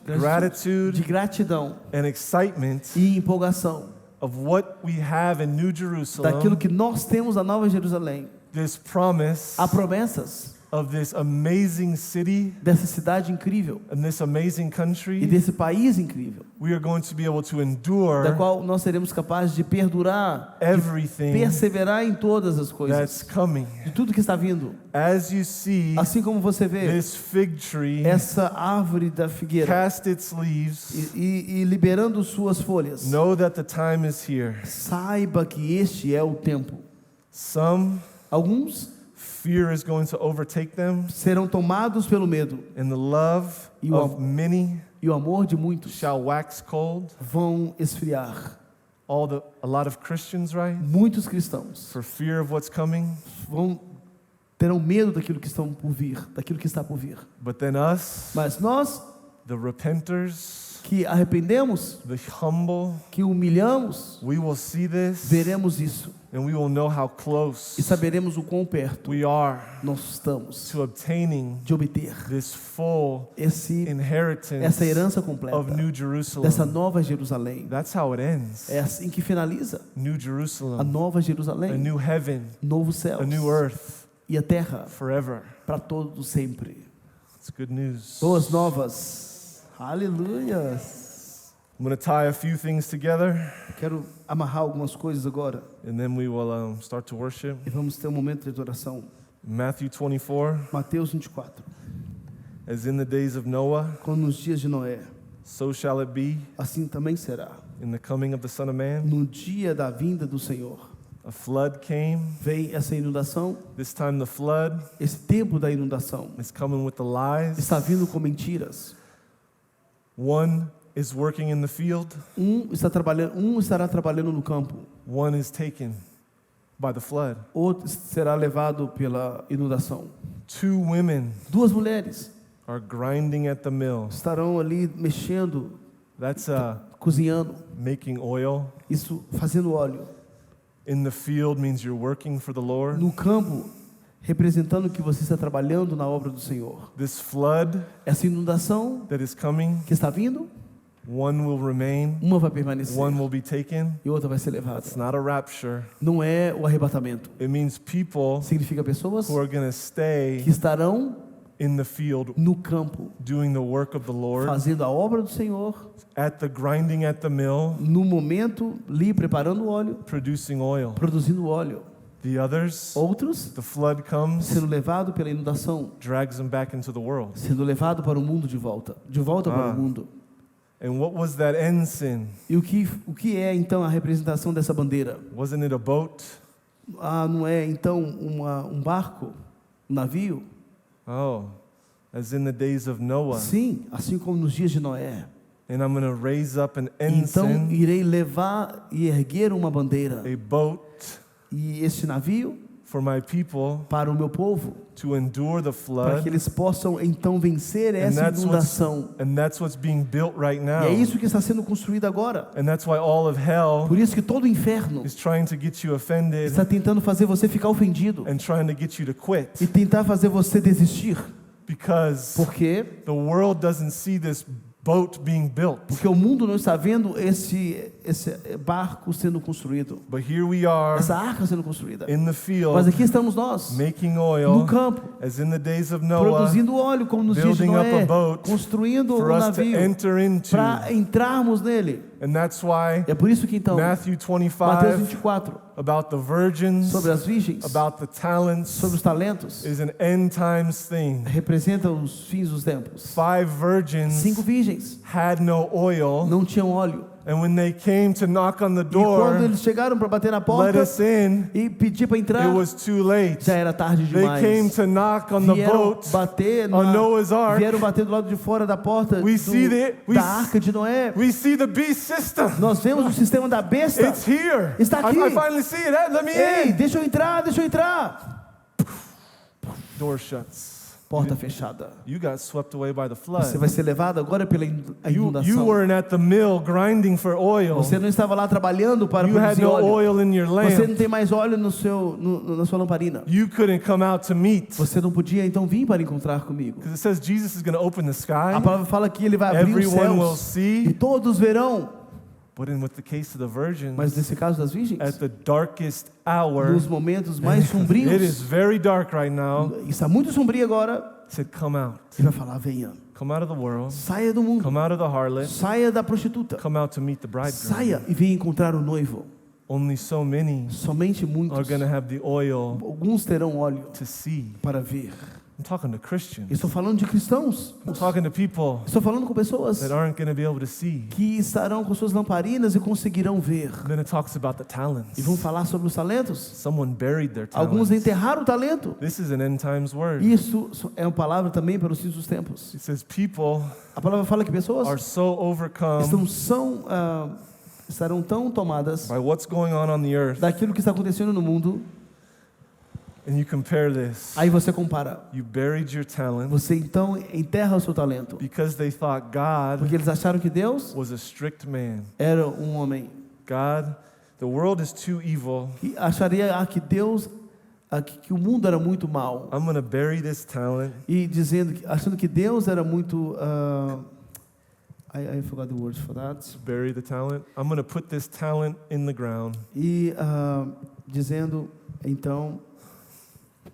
S1: gratitude
S2: gratidão
S1: and excitement
S2: e empolgação
S1: of what we have in New Jerusalem,
S2: daquilo que nós temos na Nova Jerusalém,
S1: this promise
S2: há promessas
S1: of this amazing city
S2: dessa cidade incrível
S1: and this amazing
S2: e
S1: country,
S2: desse país incrível,
S1: we are going to be able to
S2: da
S1: endure
S2: qual nós seremos capazes de perdurar,
S1: everything
S2: perseverar em todas as
S1: that's
S2: coisas,
S1: coming.
S2: de tudo que está vindo.
S1: As you see
S2: Assim como você vê
S1: this fig tree
S2: essa árvore da figueira
S1: cast its leaves,
S2: e liberando suas folhas,
S1: know that the time is here.
S2: saiba que este é o tempo.
S1: Some
S2: Alguns
S1: fear is going to overtake them,
S2: serão tomados pelo medo,
S1: and the love
S2: E o
S1: of many
S2: e o amor de muitos
S1: shall wax cold.
S2: vão esfriar.
S1: A lot of Christians, right?
S2: Muitos cristãos
S1: For fear of what's coming,
S2: terão medo daquilo que estão por vir, daquilo que está por vir.
S1: but then us,
S2: Mas nós,
S1: the repenters,
S2: que arrependemos,
S1: the humble,
S2: que humilhamos,
S1: we will see this
S2: veremos isso
S1: and we will know how
S2: e
S1: close
S2: saberemos o quão perto
S1: we are
S2: nós estamos
S1: to obtaining
S2: de obter
S1: this full
S2: essa
S1: inheritance
S2: herança
S1: of
S2: completa
S1: New
S2: dessa
S1: Jerusalem.
S2: nova Jerusalém.
S1: That's how it ends.
S2: É assim que finaliza
S1: New
S2: a
S1: Jerusalem,
S2: nova
S1: a
S2: Jerusalém,
S1: new heaven,
S2: novo céu
S1: a new earth
S2: e a terra
S1: forever.
S2: para todos sempre.
S1: It's good news.
S2: Boas novas. Aleluias.
S1: I'm going to tie a few things together
S2: Quero amarrar algumas coisas agora
S1: and then we will start to worship.
S2: e vamos ter um momento de adoração.
S1: Matthew 24,
S2: Mateus 24.
S1: as in the days of Noah,
S2: Quando nos dias de Noé,
S1: so shall it be
S2: assim também será.
S1: in the coming of the Son of Man.
S2: No dia da vinda do Senhor,
S1: A flood came.
S2: vem essa inundação.
S1: This time the flood
S2: Esse tempo da inundação
S1: is coming with the lies.
S2: está vindo com mentiras.
S1: One is working in the field,
S2: Estará trabalhando no campo,
S1: one is taken by the flood.
S2: outro será levado pela inundação.
S1: Two women
S2: Duas mulheres
S1: are grinding at the mill.
S2: estarão ali mexendo,
S1: That's
S2: cozinhando,
S1: making oil.
S2: isso fazendo óleo.
S1: In the field means you're working for the Lord.
S2: No campo, representando que você está trabalhando na obra do Senhor.
S1: This flood
S2: Essa inundação
S1: that is coming,
S2: que está vindo,
S1: one will remain,
S2: uma vai permanecer
S1: one will be taken.
S2: e outra vai ser levada.
S1: It's not a rapture.
S2: Não é o arrebatamento.
S1: It means people
S2: Significa pessoas
S1: who are going to stay
S2: que estarão
S1: in the field
S2: no campo,
S1: doing the work of the Lord,
S2: fazendo a obra do Senhor,
S1: at the grinding at the mill,
S2: no momento ali preparando o óleo,
S1: producing oil.
S2: produzindo óleo.
S1: The others,
S2: Outros
S1: the flood comes,
S2: sendo levado pela inundação,
S1: drags them back into the world.
S2: sendo levado para o mundo de volta para o mundo.
S1: And what was that ensign?
S2: E o que é então a representação dessa bandeira?
S1: Wasn't it a boat?
S2: Não é então um barco, um navio?
S1: Oh, as in the days of Noah.
S2: Sim, assim como nos dias de Noé.
S1: And I'm going to raise up an
S2: Então
S1: ensign,
S2: irei levar e erguer uma bandeira
S1: a boat
S2: e este navio
S1: for my people
S2: para o meu povo,
S1: to endure the
S2: para que
S1: flood.
S2: eles possam então vencer
S1: And
S2: essa inundação.
S1: that's what's being built right
S2: E
S1: now.
S2: é isso que está sendo construído agora.
S1: And that's why all of hell
S2: Por isso que todo o inferno
S1: is trying to get you offended
S2: está tentando fazer você ficar ofendido
S1: and trying to get you to quit.
S2: e tentar fazer você desistir.
S1: Because
S2: Porque
S1: the world doesn't see this boat being built.
S2: o mundo não está vendo esse barco sendo construído,
S1: But here we are
S2: essa arca sendo construída.
S1: in the
S2: Mas
S1: field
S2: aqui estamos nós,
S1: making
S2: no
S1: oil
S2: campo,
S1: as in the days of Noah
S2: produzindo óleo como nos dias de
S1: building up
S2: Noé,
S1: a boat
S2: construindo
S1: for
S2: um
S1: us to
S2: navio
S1: enter into.
S2: para entrarmos nele.
S1: And that's why
S2: É por isso que então,
S1: Matthew
S2: Mateus
S1: 25
S2: 24,
S1: about the virgins,
S2: sobre as virgens,
S1: about the talents
S2: sobre os talentos,
S1: is an end times thing.
S2: representa os fins dos tempos.
S1: 5 virgins
S2: 5 virgens
S1: had no oil,
S2: não tinham óleo.
S1: and when they came to knock on the
S2: E quando
S1: door,
S2: eles chegaram para bater na
S1: let
S2: porta
S1: us in,
S2: e pedir para entrar,
S1: it was too late.
S2: já era tarde
S1: They
S2: demais.
S1: came to knock on the
S2: Vieram
S1: boat
S2: bater
S1: on Noah's Ark.
S2: vieram bater do lado de fora da porta
S1: We see
S2: da arca de Noé.
S1: We see the beast system.
S2: Nós vemos o sistema da besta.
S1: It's here.
S2: Está aqui.
S1: I finally see it. Let me
S2: Ei,
S1: in.
S2: deixa eu entrar, deixa eu entrar.
S1: Door shuts.
S2: Porta fechada.
S1: You got swept away by the
S2: Você
S1: flood.
S2: vai ser levado agora pela
S1: You
S2: inundação.
S1: weren't at the mill grinding for oil.
S2: Você não estava lá trabalhando para
S1: You had
S2: produzir
S1: no
S2: óleo.
S1: oil in your
S2: Você não
S1: lamp.
S2: tem mais óleo na sua lamparina.
S1: You couldn't come out to meet.
S2: Você não podia então vir para encontrar comigo.
S1: Because it says Jesus is going to open the
S2: A
S1: sky.
S2: palavra fala que ele vai abrir os
S1: Everyone will
S2: céus e
S1: see.
S2: todos verão.
S1: But with the case of the virgins,
S2: Mas nesse caso das virgens,
S1: at the darkest hour,
S2: nos momentos mais
S1: it is
S2: sombrios,
S1: very dark right now.
S2: está muito sombrio agora,
S1: Said, come out.
S2: ele vai falar: venha,
S1: Come out of the world.
S2: saia do mundo,
S1: Come out of the harlot.
S2: saia da prostituta,
S1: Come out to meet the bridegroom.
S2: saia e venha encontrar o noivo.
S1: Only so many
S2: Somente
S1: are
S2: muitos,
S1: going to have the oil
S2: alguns terão óleo
S1: to see.
S2: para ver.
S1: I'm talking to Christians.
S2: Estou falando de cristãos,
S1: I'm talking to people
S2: estou falando com pessoas
S1: that aren't going to be able to see.
S2: que estarão com suas lamparinas e conseguirão ver.
S1: Then it talks about the talents.
S2: E vão falar sobre os talentos.
S1: Someone buried their
S2: Alguns
S1: talents.
S2: enterraram o talento.
S1: This is an end times word.
S2: Isso é uma palavra também para os fins dos tempos.
S1: It says people
S2: A palavra fala que pessoas
S1: are so overcome
S2: estarão tão tomadas
S1: by what's going on the earth
S2: daquilo que está acontecendo no mundo
S1: And you compare this.
S2: Aí você compara.
S1: You buried your talent
S2: Você então enterra o seu talento.
S1: because they thought God
S2: Porque eles acharam que Deus
S1: was a strict man.
S2: era um homem.
S1: God, the world is too evil.
S2: E acharia que Deus, que o mundo era muito mau.
S1: I'm going to bury this talent.
S2: E achando que Deus era muito... I forgot the words for that.
S1: Bury the talent. I'm going to put this talent in the ground.
S2: E dizendo, então...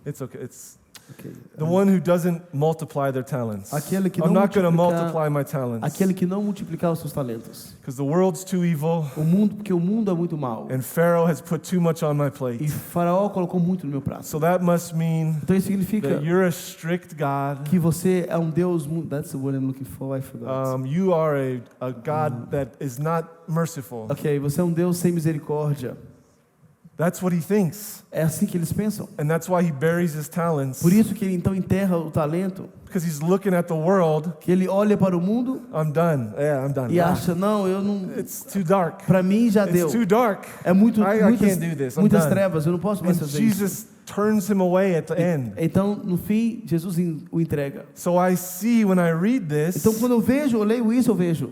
S1: It's okay. It's
S2: Okay,
S1: the one who doesn't multiply their talents.
S2: Aquele que
S1: I'm
S2: não
S1: not going to
S2: multiplicar-
S1: multiply my talents
S2: aquele que não multiplicar os seus talentos.
S1: because the world's too evil
S2: Porque o mundo é muito mau.
S1: and Pharaoh has put too much on my
S2: E
S1: plate.
S2: Faraó colocou muito no meu prato.
S1: So that must mean
S2: Então isso significa
S1: that you're a strict God.
S2: que você é um Deus muito... That's the word I'm looking for, I forgot.
S1: You are a God that is not merciful.
S2: Ok, você é um Deus sem misericórdia.
S1: That's what he thinks.
S2: É assim que eles pensam.
S1: And that's why he buries his talents,
S2: Por isso que ele então enterra o talento,
S1: because he's looking at the world.
S2: que ele olha para o mundo
S1: I'm done. Yeah, I'm done.
S2: e acha, não, eu não...
S1: It's too dark.
S2: Para mim já deu.
S1: It's too dark.
S2: É muito,
S1: I
S2: muitas,
S1: can't do this. I'm
S2: muitas
S1: done.
S2: trevas, eu não posso mais
S1: And
S2: fazer isso.
S1: Jesus turns him away at the end.
S2: Então, no fim, Jesus o entrega.
S1: So I see when I read this,
S2: Então, quando eu leio isso, eu vejo.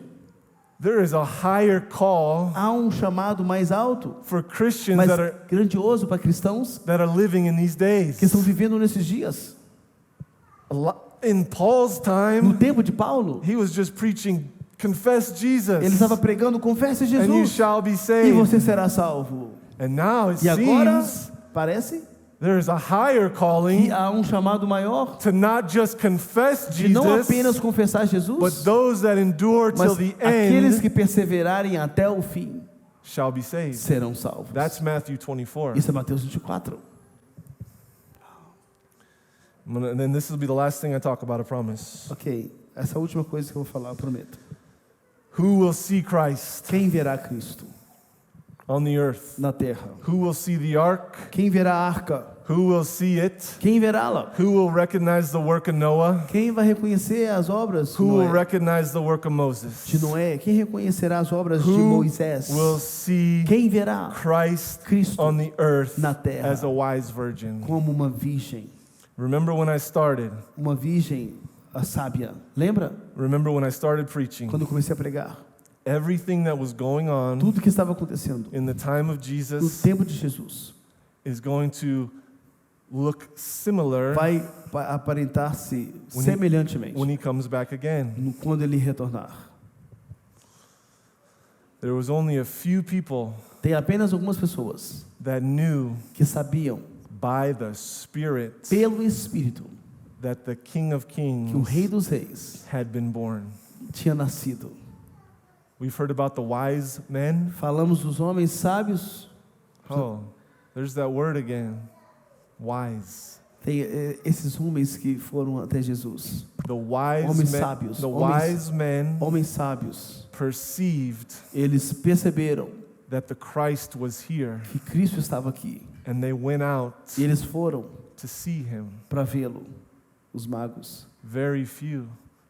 S1: there is a higher call
S2: Há um chamado mais alto,
S1: for Christians
S2: mais
S1: that
S2: grandioso para cristãos
S1: are living in these days.
S2: que estão vivendo nesses dias.
S1: In Paul's
S2: No
S1: time,
S2: tempo de Paulo,
S1: he was just preaching, confess Jesus,
S2: ele estava pregando, confesse
S1: and you
S2: Jesus
S1: shall be
S2: e
S1: saved.
S2: você será salvo.
S1: And now it
S2: E agora,
S1: seems
S2: parece
S1: there is a higher
S2: que
S1: calling
S2: há um chamado maior
S1: to not just confess
S2: de não apenas
S1: Jesus,
S2: confessar
S1: but
S2: Jesus,
S1: those that endure till
S2: mas
S1: the
S2: aqueles
S1: end
S2: que perseverarem até o fim
S1: shall be saved.
S2: serão salvos.
S1: That's Matthew 24.
S2: Isso é Mateus 24.
S1: And then this will be the last thing I talk about, I promise.
S2: Ok, essa é a última coisa que eu vou falar, eu prometo.
S1: Who will see Christ
S2: Quem verá Cristo
S1: on the earth?
S2: na terra?
S1: Who will see the ark?
S2: Quem verá a arca?
S1: Who will see it?
S2: Quem verá-la?
S1: Who will recognize the work of Noah?
S2: Quem vai reconhecer as obras de
S1: Who will
S2: Noé?
S1: recognize the work of Moses?
S2: De Noé? Quem reconhecerá as obras de
S1: Who
S2: Moisés?
S1: will see
S2: Quem verá
S1: Christ
S2: Cristo
S1: on the earth
S2: na terra
S1: as a wise virgin?
S2: como uma virgem?
S1: Remember when I started?
S2: Uma virgem sábia. Lembra?
S1: Remember when I started preaching?
S2: Quando eu comecei a pregar.
S1: Everything that was going on
S2: Tudo que estava acontecendo
S1: in the time of
S2: no
S1: Jesus
S2: tempo de Jesus
S1: is going to look similar
S2: vai aparentar-se
S1: When
S2: semelhantemente
S1: when he comes back again.
S2: quando ele retornar.
S1: There was only a few people
S2: Tem apenas algumas pessoas
S1: that knew
S2: que sabiam
S1: by the Spirit
S2: pelo Espírito
S1: that the King of
S2: que o
S1: Kings
S2: Rei dos Reis
S1: had been born.
S2: tinha nascido.
S1: We've heard about the wise men.
S2: Falamos dos homens sábios.
S1: Oh, there's that word again. Wise.
S2: Tem esses homens que foram até Jesus.
S1: The wise
S2: Homens
S1: men,
S2: sábios,
S1: the
S2: homens-
S1: wise men
S2: Homens sábios.
S1: perceived
S2: Eles perceberam
S1: that the Christ was here,
S2: que Cristo estava aqui.
S1: and they went out
S2: E eles foram
S1: to see him.
S2: para vê-lo. Os magos.
S1: Very few.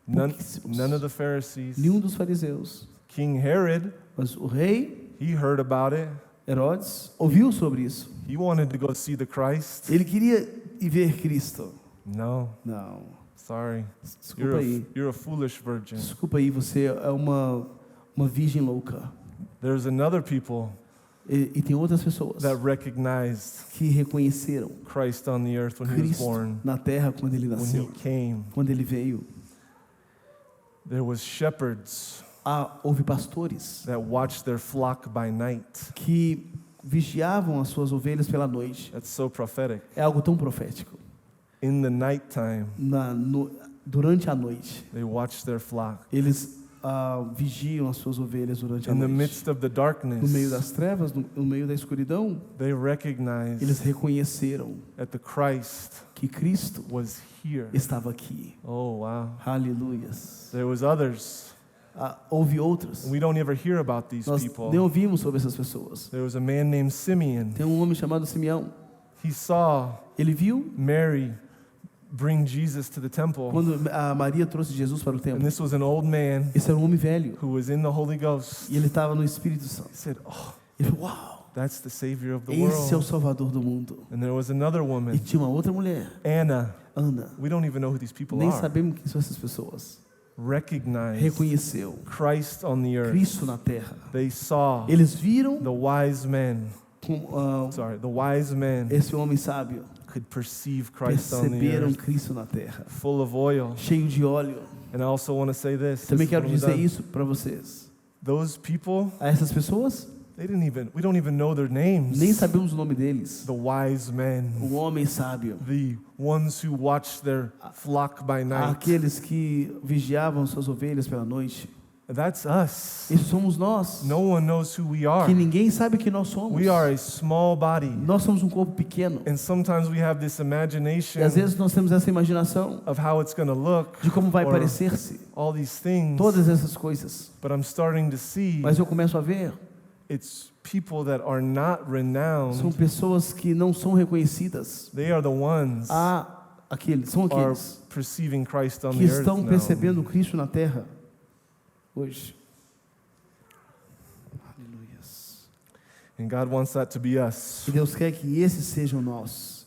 S1: None
S2: Pouquíssimos.
S1: of the Pharisees.
S2: Nenhum dos fariseus.
S1: King Herod,
S2: Mas o rei
S1: he heard about it.
S2: Herodes ouviu sobre isso.
S1: He wanted to go see the Christ.
S2: Ele queria ir ver Cristo.
S1: No,
S2: Não.
S1: sorry.
S2: Desculpa aí.
S1: You're a foolish virgin.
S2: Desculpa aí, você é uma virgem louca.
S1: There's another people
S2: E tem outras pessoas
S1: that recognized
S2: que reconheceram
S1: Christ on the earth when he was
S2: Cristo
S1: born,
S2: na terra quando ele
S1: when he
S2: nasceu,
S1: came.
S2: quando ele veio.
S1: There was shepherds
S2: Houve pastores
S1: that watched their flock by night.
S2: que vigiavam as suas ovelhas pela noite.
S1: That's so prophetic.
S2: É algo tão profético.
S1: In the nighttime,
S2: Durante a noite,
S1: they watched their flock.
S2: eles vigiam as suas ovelhas durante a
S1: In the
S2: noite.
S1: midst of the
S2: No meio
S1: darkness,
S2: das trevas, no meio da escuridão,
S1: they recognized
S2: eles reconheceram
S1: that the Christ
S2: que Cristo
S1: was here.
S2: estava aqui.
S1: Oh, wow.
S2: Aleluias.
S1: There was others.
S2: Houve outros.
S1: We don't ever hear about these
S2: Nós nem
S1: people.
S2: ouvimos sobre essas pessoas.
S1: There was a man named Simeon.
S2: Tem um homem chamado Simeão.
S1: He saw
S2: Ele viu
S1: Mary bring Jesus to the temple.
S2: quando a Maria trouxe Jesus para o
S1: And
S2: templo.
S1: this was an old man
S2: Esse era um homem velho
S1: who was in the Holy Ghost.
S2: e ele estava no Espírito Santo.
S1: He said, "Oh,
S2: Ele falou, uau,
S1: That's the Savior of the
S2: Esse é o
S1: world.
S2: Salvador do mundo.
S1: And there was another
S2: E
S1: woman,
S2: tinha uma outra mulher,
S1: Anna.
S2: Ana.
S1: We don't even know who these people
S2: Nem
S1: are.
S2: sabemos quem são essas pessoas.
S1: Recognized
S2: Reconheceu
S1: Christ on the earth.
S2: Cristo na terra.
S1: They saw
S2: Eles viram
S1: the wise men. The wise men
S2: esse homem sábio,
S1: could perceive Christ on the
S2: perceberam
S1: earth,
S2: Cristo na terra,
S1: full of oil.
S2: cheio de óleo.
S1: And I also want to say this.
S2: Também
S1: This is
S2: quero
S1: when we're
S2: dizer
S1: done.
S2: isso para vocês.
S1: Those people,
S2: A essas pessoas,
S1: we don't even know their names.
S2: nem sabemos o nome deles.
S1: The wise men,
S2: O homem sábio,
S1: the ones who watch their flock by night.
S2: aqueles que vigiavam suas ovelhas pela noite.
S1: That's us.
S2: Isso somos nós.
S1: No one knows who we are.
S2: Que ninguém sabe que nós somos.
S1: We are a small body.
S2: Nós somos um corpo pequeno.
S1: And sometimes we have this
S2: E
S1: imagination
S2: às vezes nós temos essa imaginação
S1: of how it's going to look,
S2: de como vai
S1: or
S2: parecer-se
S1: all these things.
S2: todas essas coisas.
S1: But I'm starting to see
S2: Mas eu começo a ver,
S1: it's people that are not
S2: são
S1: renowned.
S2: pessoas que não são reconhecidas.
S1: They are the ones
S2: São
S1: are
S2: aqueles
S1: perceiving Christ on
S2: que
S1: the earth
S2: estão
S1: now.
S2: percebendo Cristo na terra hoje. Aleluias.
S1: And God wants that to be us.
S2: E Deus quer que esses sejam nós.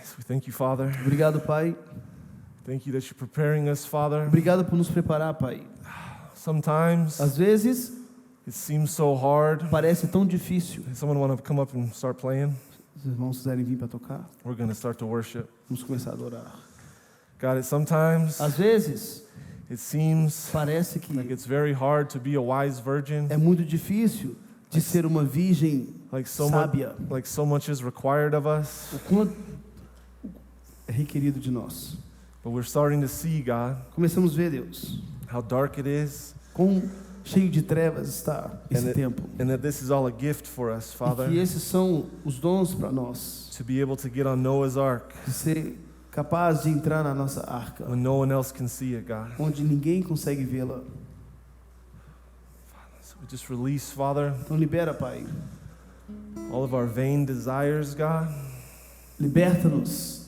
S1: So we thank you, Father.
S2: Obrigado, Pai.
S1: Thank you that you're preparing us, Father.
S2: Obrigado por nos preparar, Pai.
S1: Sometimes
S2: Às vezes
S1: it seems so hard.
S2: parece tão difícil.
S1: Someone want to come up and start playing?
S2: Os irmãos quiserem vir para tocar,
S1: We're going to start to worship.
S2: vamos começar a adorar.
S1: God, sometimes
S2: Às vezes
S1: it seems
S2: parece que
S1: like it's very hard to be a wise virgin.
S2: é muito difícil de ser uma virgem
S1: Like so
S2: sábia.
S1: much is required of us.
S2: O quanto é requerido de nós.
S1: But we're starting to see, God,
S2: Começamos a ver, Deus,
S1: how dark it is,
S2: quão cheio de trevas está esse
S1: And
S2: tempo.
S1: and that this is all a gift for us,
S2: E
S1: Father,
S2: que esses são os dons para nós,
S1: to be able to get on Noah's Ark
S2: de ser capaz de entrar na nossa arca,
S1: when no one else can see it, God.
S2: onde ninguém consegue vê-la.
S1: So we just release, Father,
S2: Então libera, Pai.
S1: all of our vain desires, God,
S2: Liberta-nos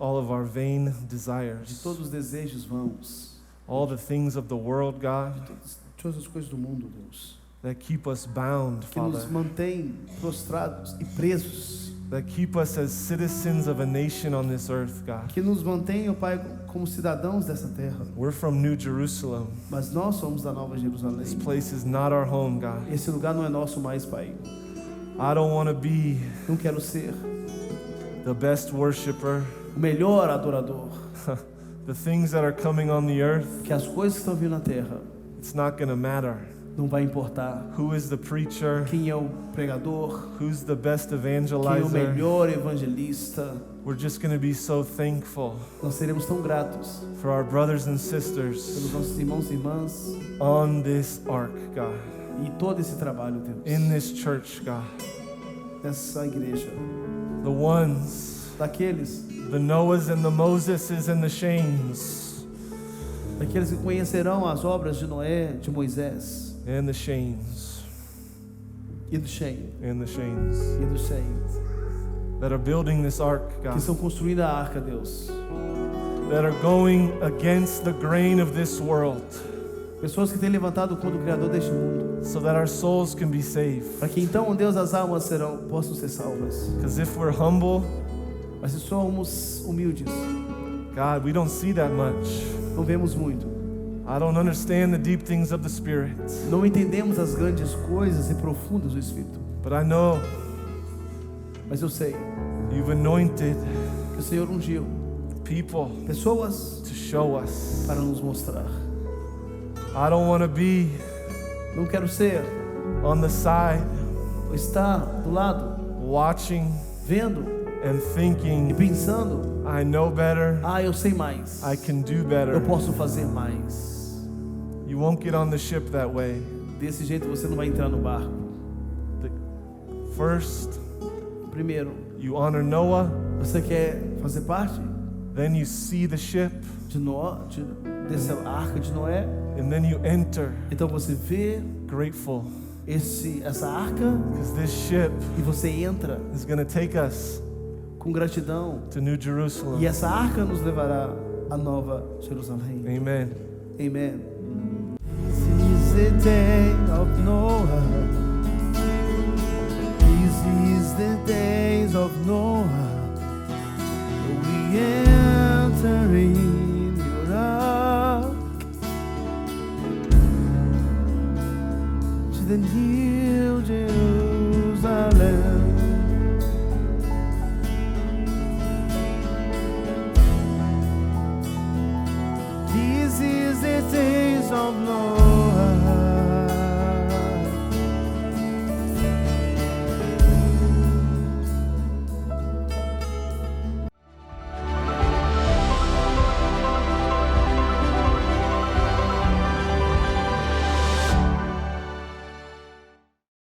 S1: all of our vain
S2: de
S1: desires,
S2: todos os desejos vãos,
S1: all the things of the world, God,
S2: de todas as coisas do mundo, Deus,
S1: that keep us bound,
S2: que nos
S1: Father,
S2: mantém prostrados e presos,
S1: that keep us as citizens of a nation on this earth, God.
S2: que nos mantém, ó Pai, como cidadãos dessa terra.
S1: We're from New Jerusalem.
S2: Mas nós somos da Nova
S1: This
S2: Jerusalém.
S1: place is not our home, God.
S2: Esse lugar não é nosso mais, Pai.
S1: I don't want to be
S2: Não quero ser
S1: the best worshiper.
S2: o melhor adorador.
S1: The things that are coming on the earth,
S2: Que as coisas que estão vindo na terra
S1: it's not going to matter.
S2: não vai importar.
S1: Who is the preacher?
S2: Quem é o pregador?
S1: Who's the best
S2: Quem é o
S1: evangelizer?
S2: melhor evangelista?
S1: We're just going to be so thankful
S2: Nós seremos tão gratos
S1: for our brothers and
S2: pelos
S1: sisters
S2: nossos irmãos e irmãs
S1: on this ark, God.
S2: e todo esse trabalho, Deus,
S1: In this church, God.
S2: nessa igreja.
S1: The ones,
S2: Daqueles
S1: the Noahs and the Moseses and the Shanes.
S2: que conhecerão as obras de Noé, de Moisés
S1: And the Shanes.
S2: e do Shem
S1: And the Shanes.
S2: e do Sem,
S1: That are building this ark,
S2: que
S1: God.
S2: estão construindo a arca, Deus.
S1: That are going against the grain of this world.
S2: Pessoas que têm levantado contra o Criador deste mundo,
S1: So that our souls can be saved.
S2: para que então, Deus, as almas possam ser salvas.
S1: Because if we're humble,
S2: Mas se somos humildes,
S1: God, we don't see that much.
S2: não vemos muito,
S1: I don't understand the deep things of the Spirit.
S2: não entendemos as grandes coisas e profundas do Espírito.
S1: But I know
S2: Mas eu sei
S1: you've anointed
S2: que o Senhor ungiu
S1: people
S2: pessoas
S1: to show us.
S2: para nos mostrar.
S1: I don't want to be
S2: Não quero ser
S1: on the side
S2: ou estar do lado,
S1: watching
S2: vendo
S1: and
S2: e
S1: thinking,
S2: pensando:
S1: I know better,
S2: eu sei mais,
S1: I can do
S2: eu
S1: better.
S2: posso fazer mais.
S1: You won't get on the ship that way.
S2: Desse jeito você não vai entrar no barco.
S1: First,
S2: Primeiro,
S1: you honor Noah,
S2: você quer fazer parte
S1: then you see the ship,
S2: dessa arca de Noé,
S1: and then you enter
S2: então você vê
S1: grateful.
S2: essa arca
S1: Because this ship
S2: e você entra
S1: is going to take us
S2: com gratidão,
S1: to New Jerusalem.
S2: e essa arca nos levará à Nova Jerusalém.
S1: Amen.
S2: Amen. This is the day of Noah. of Noah, we enter in.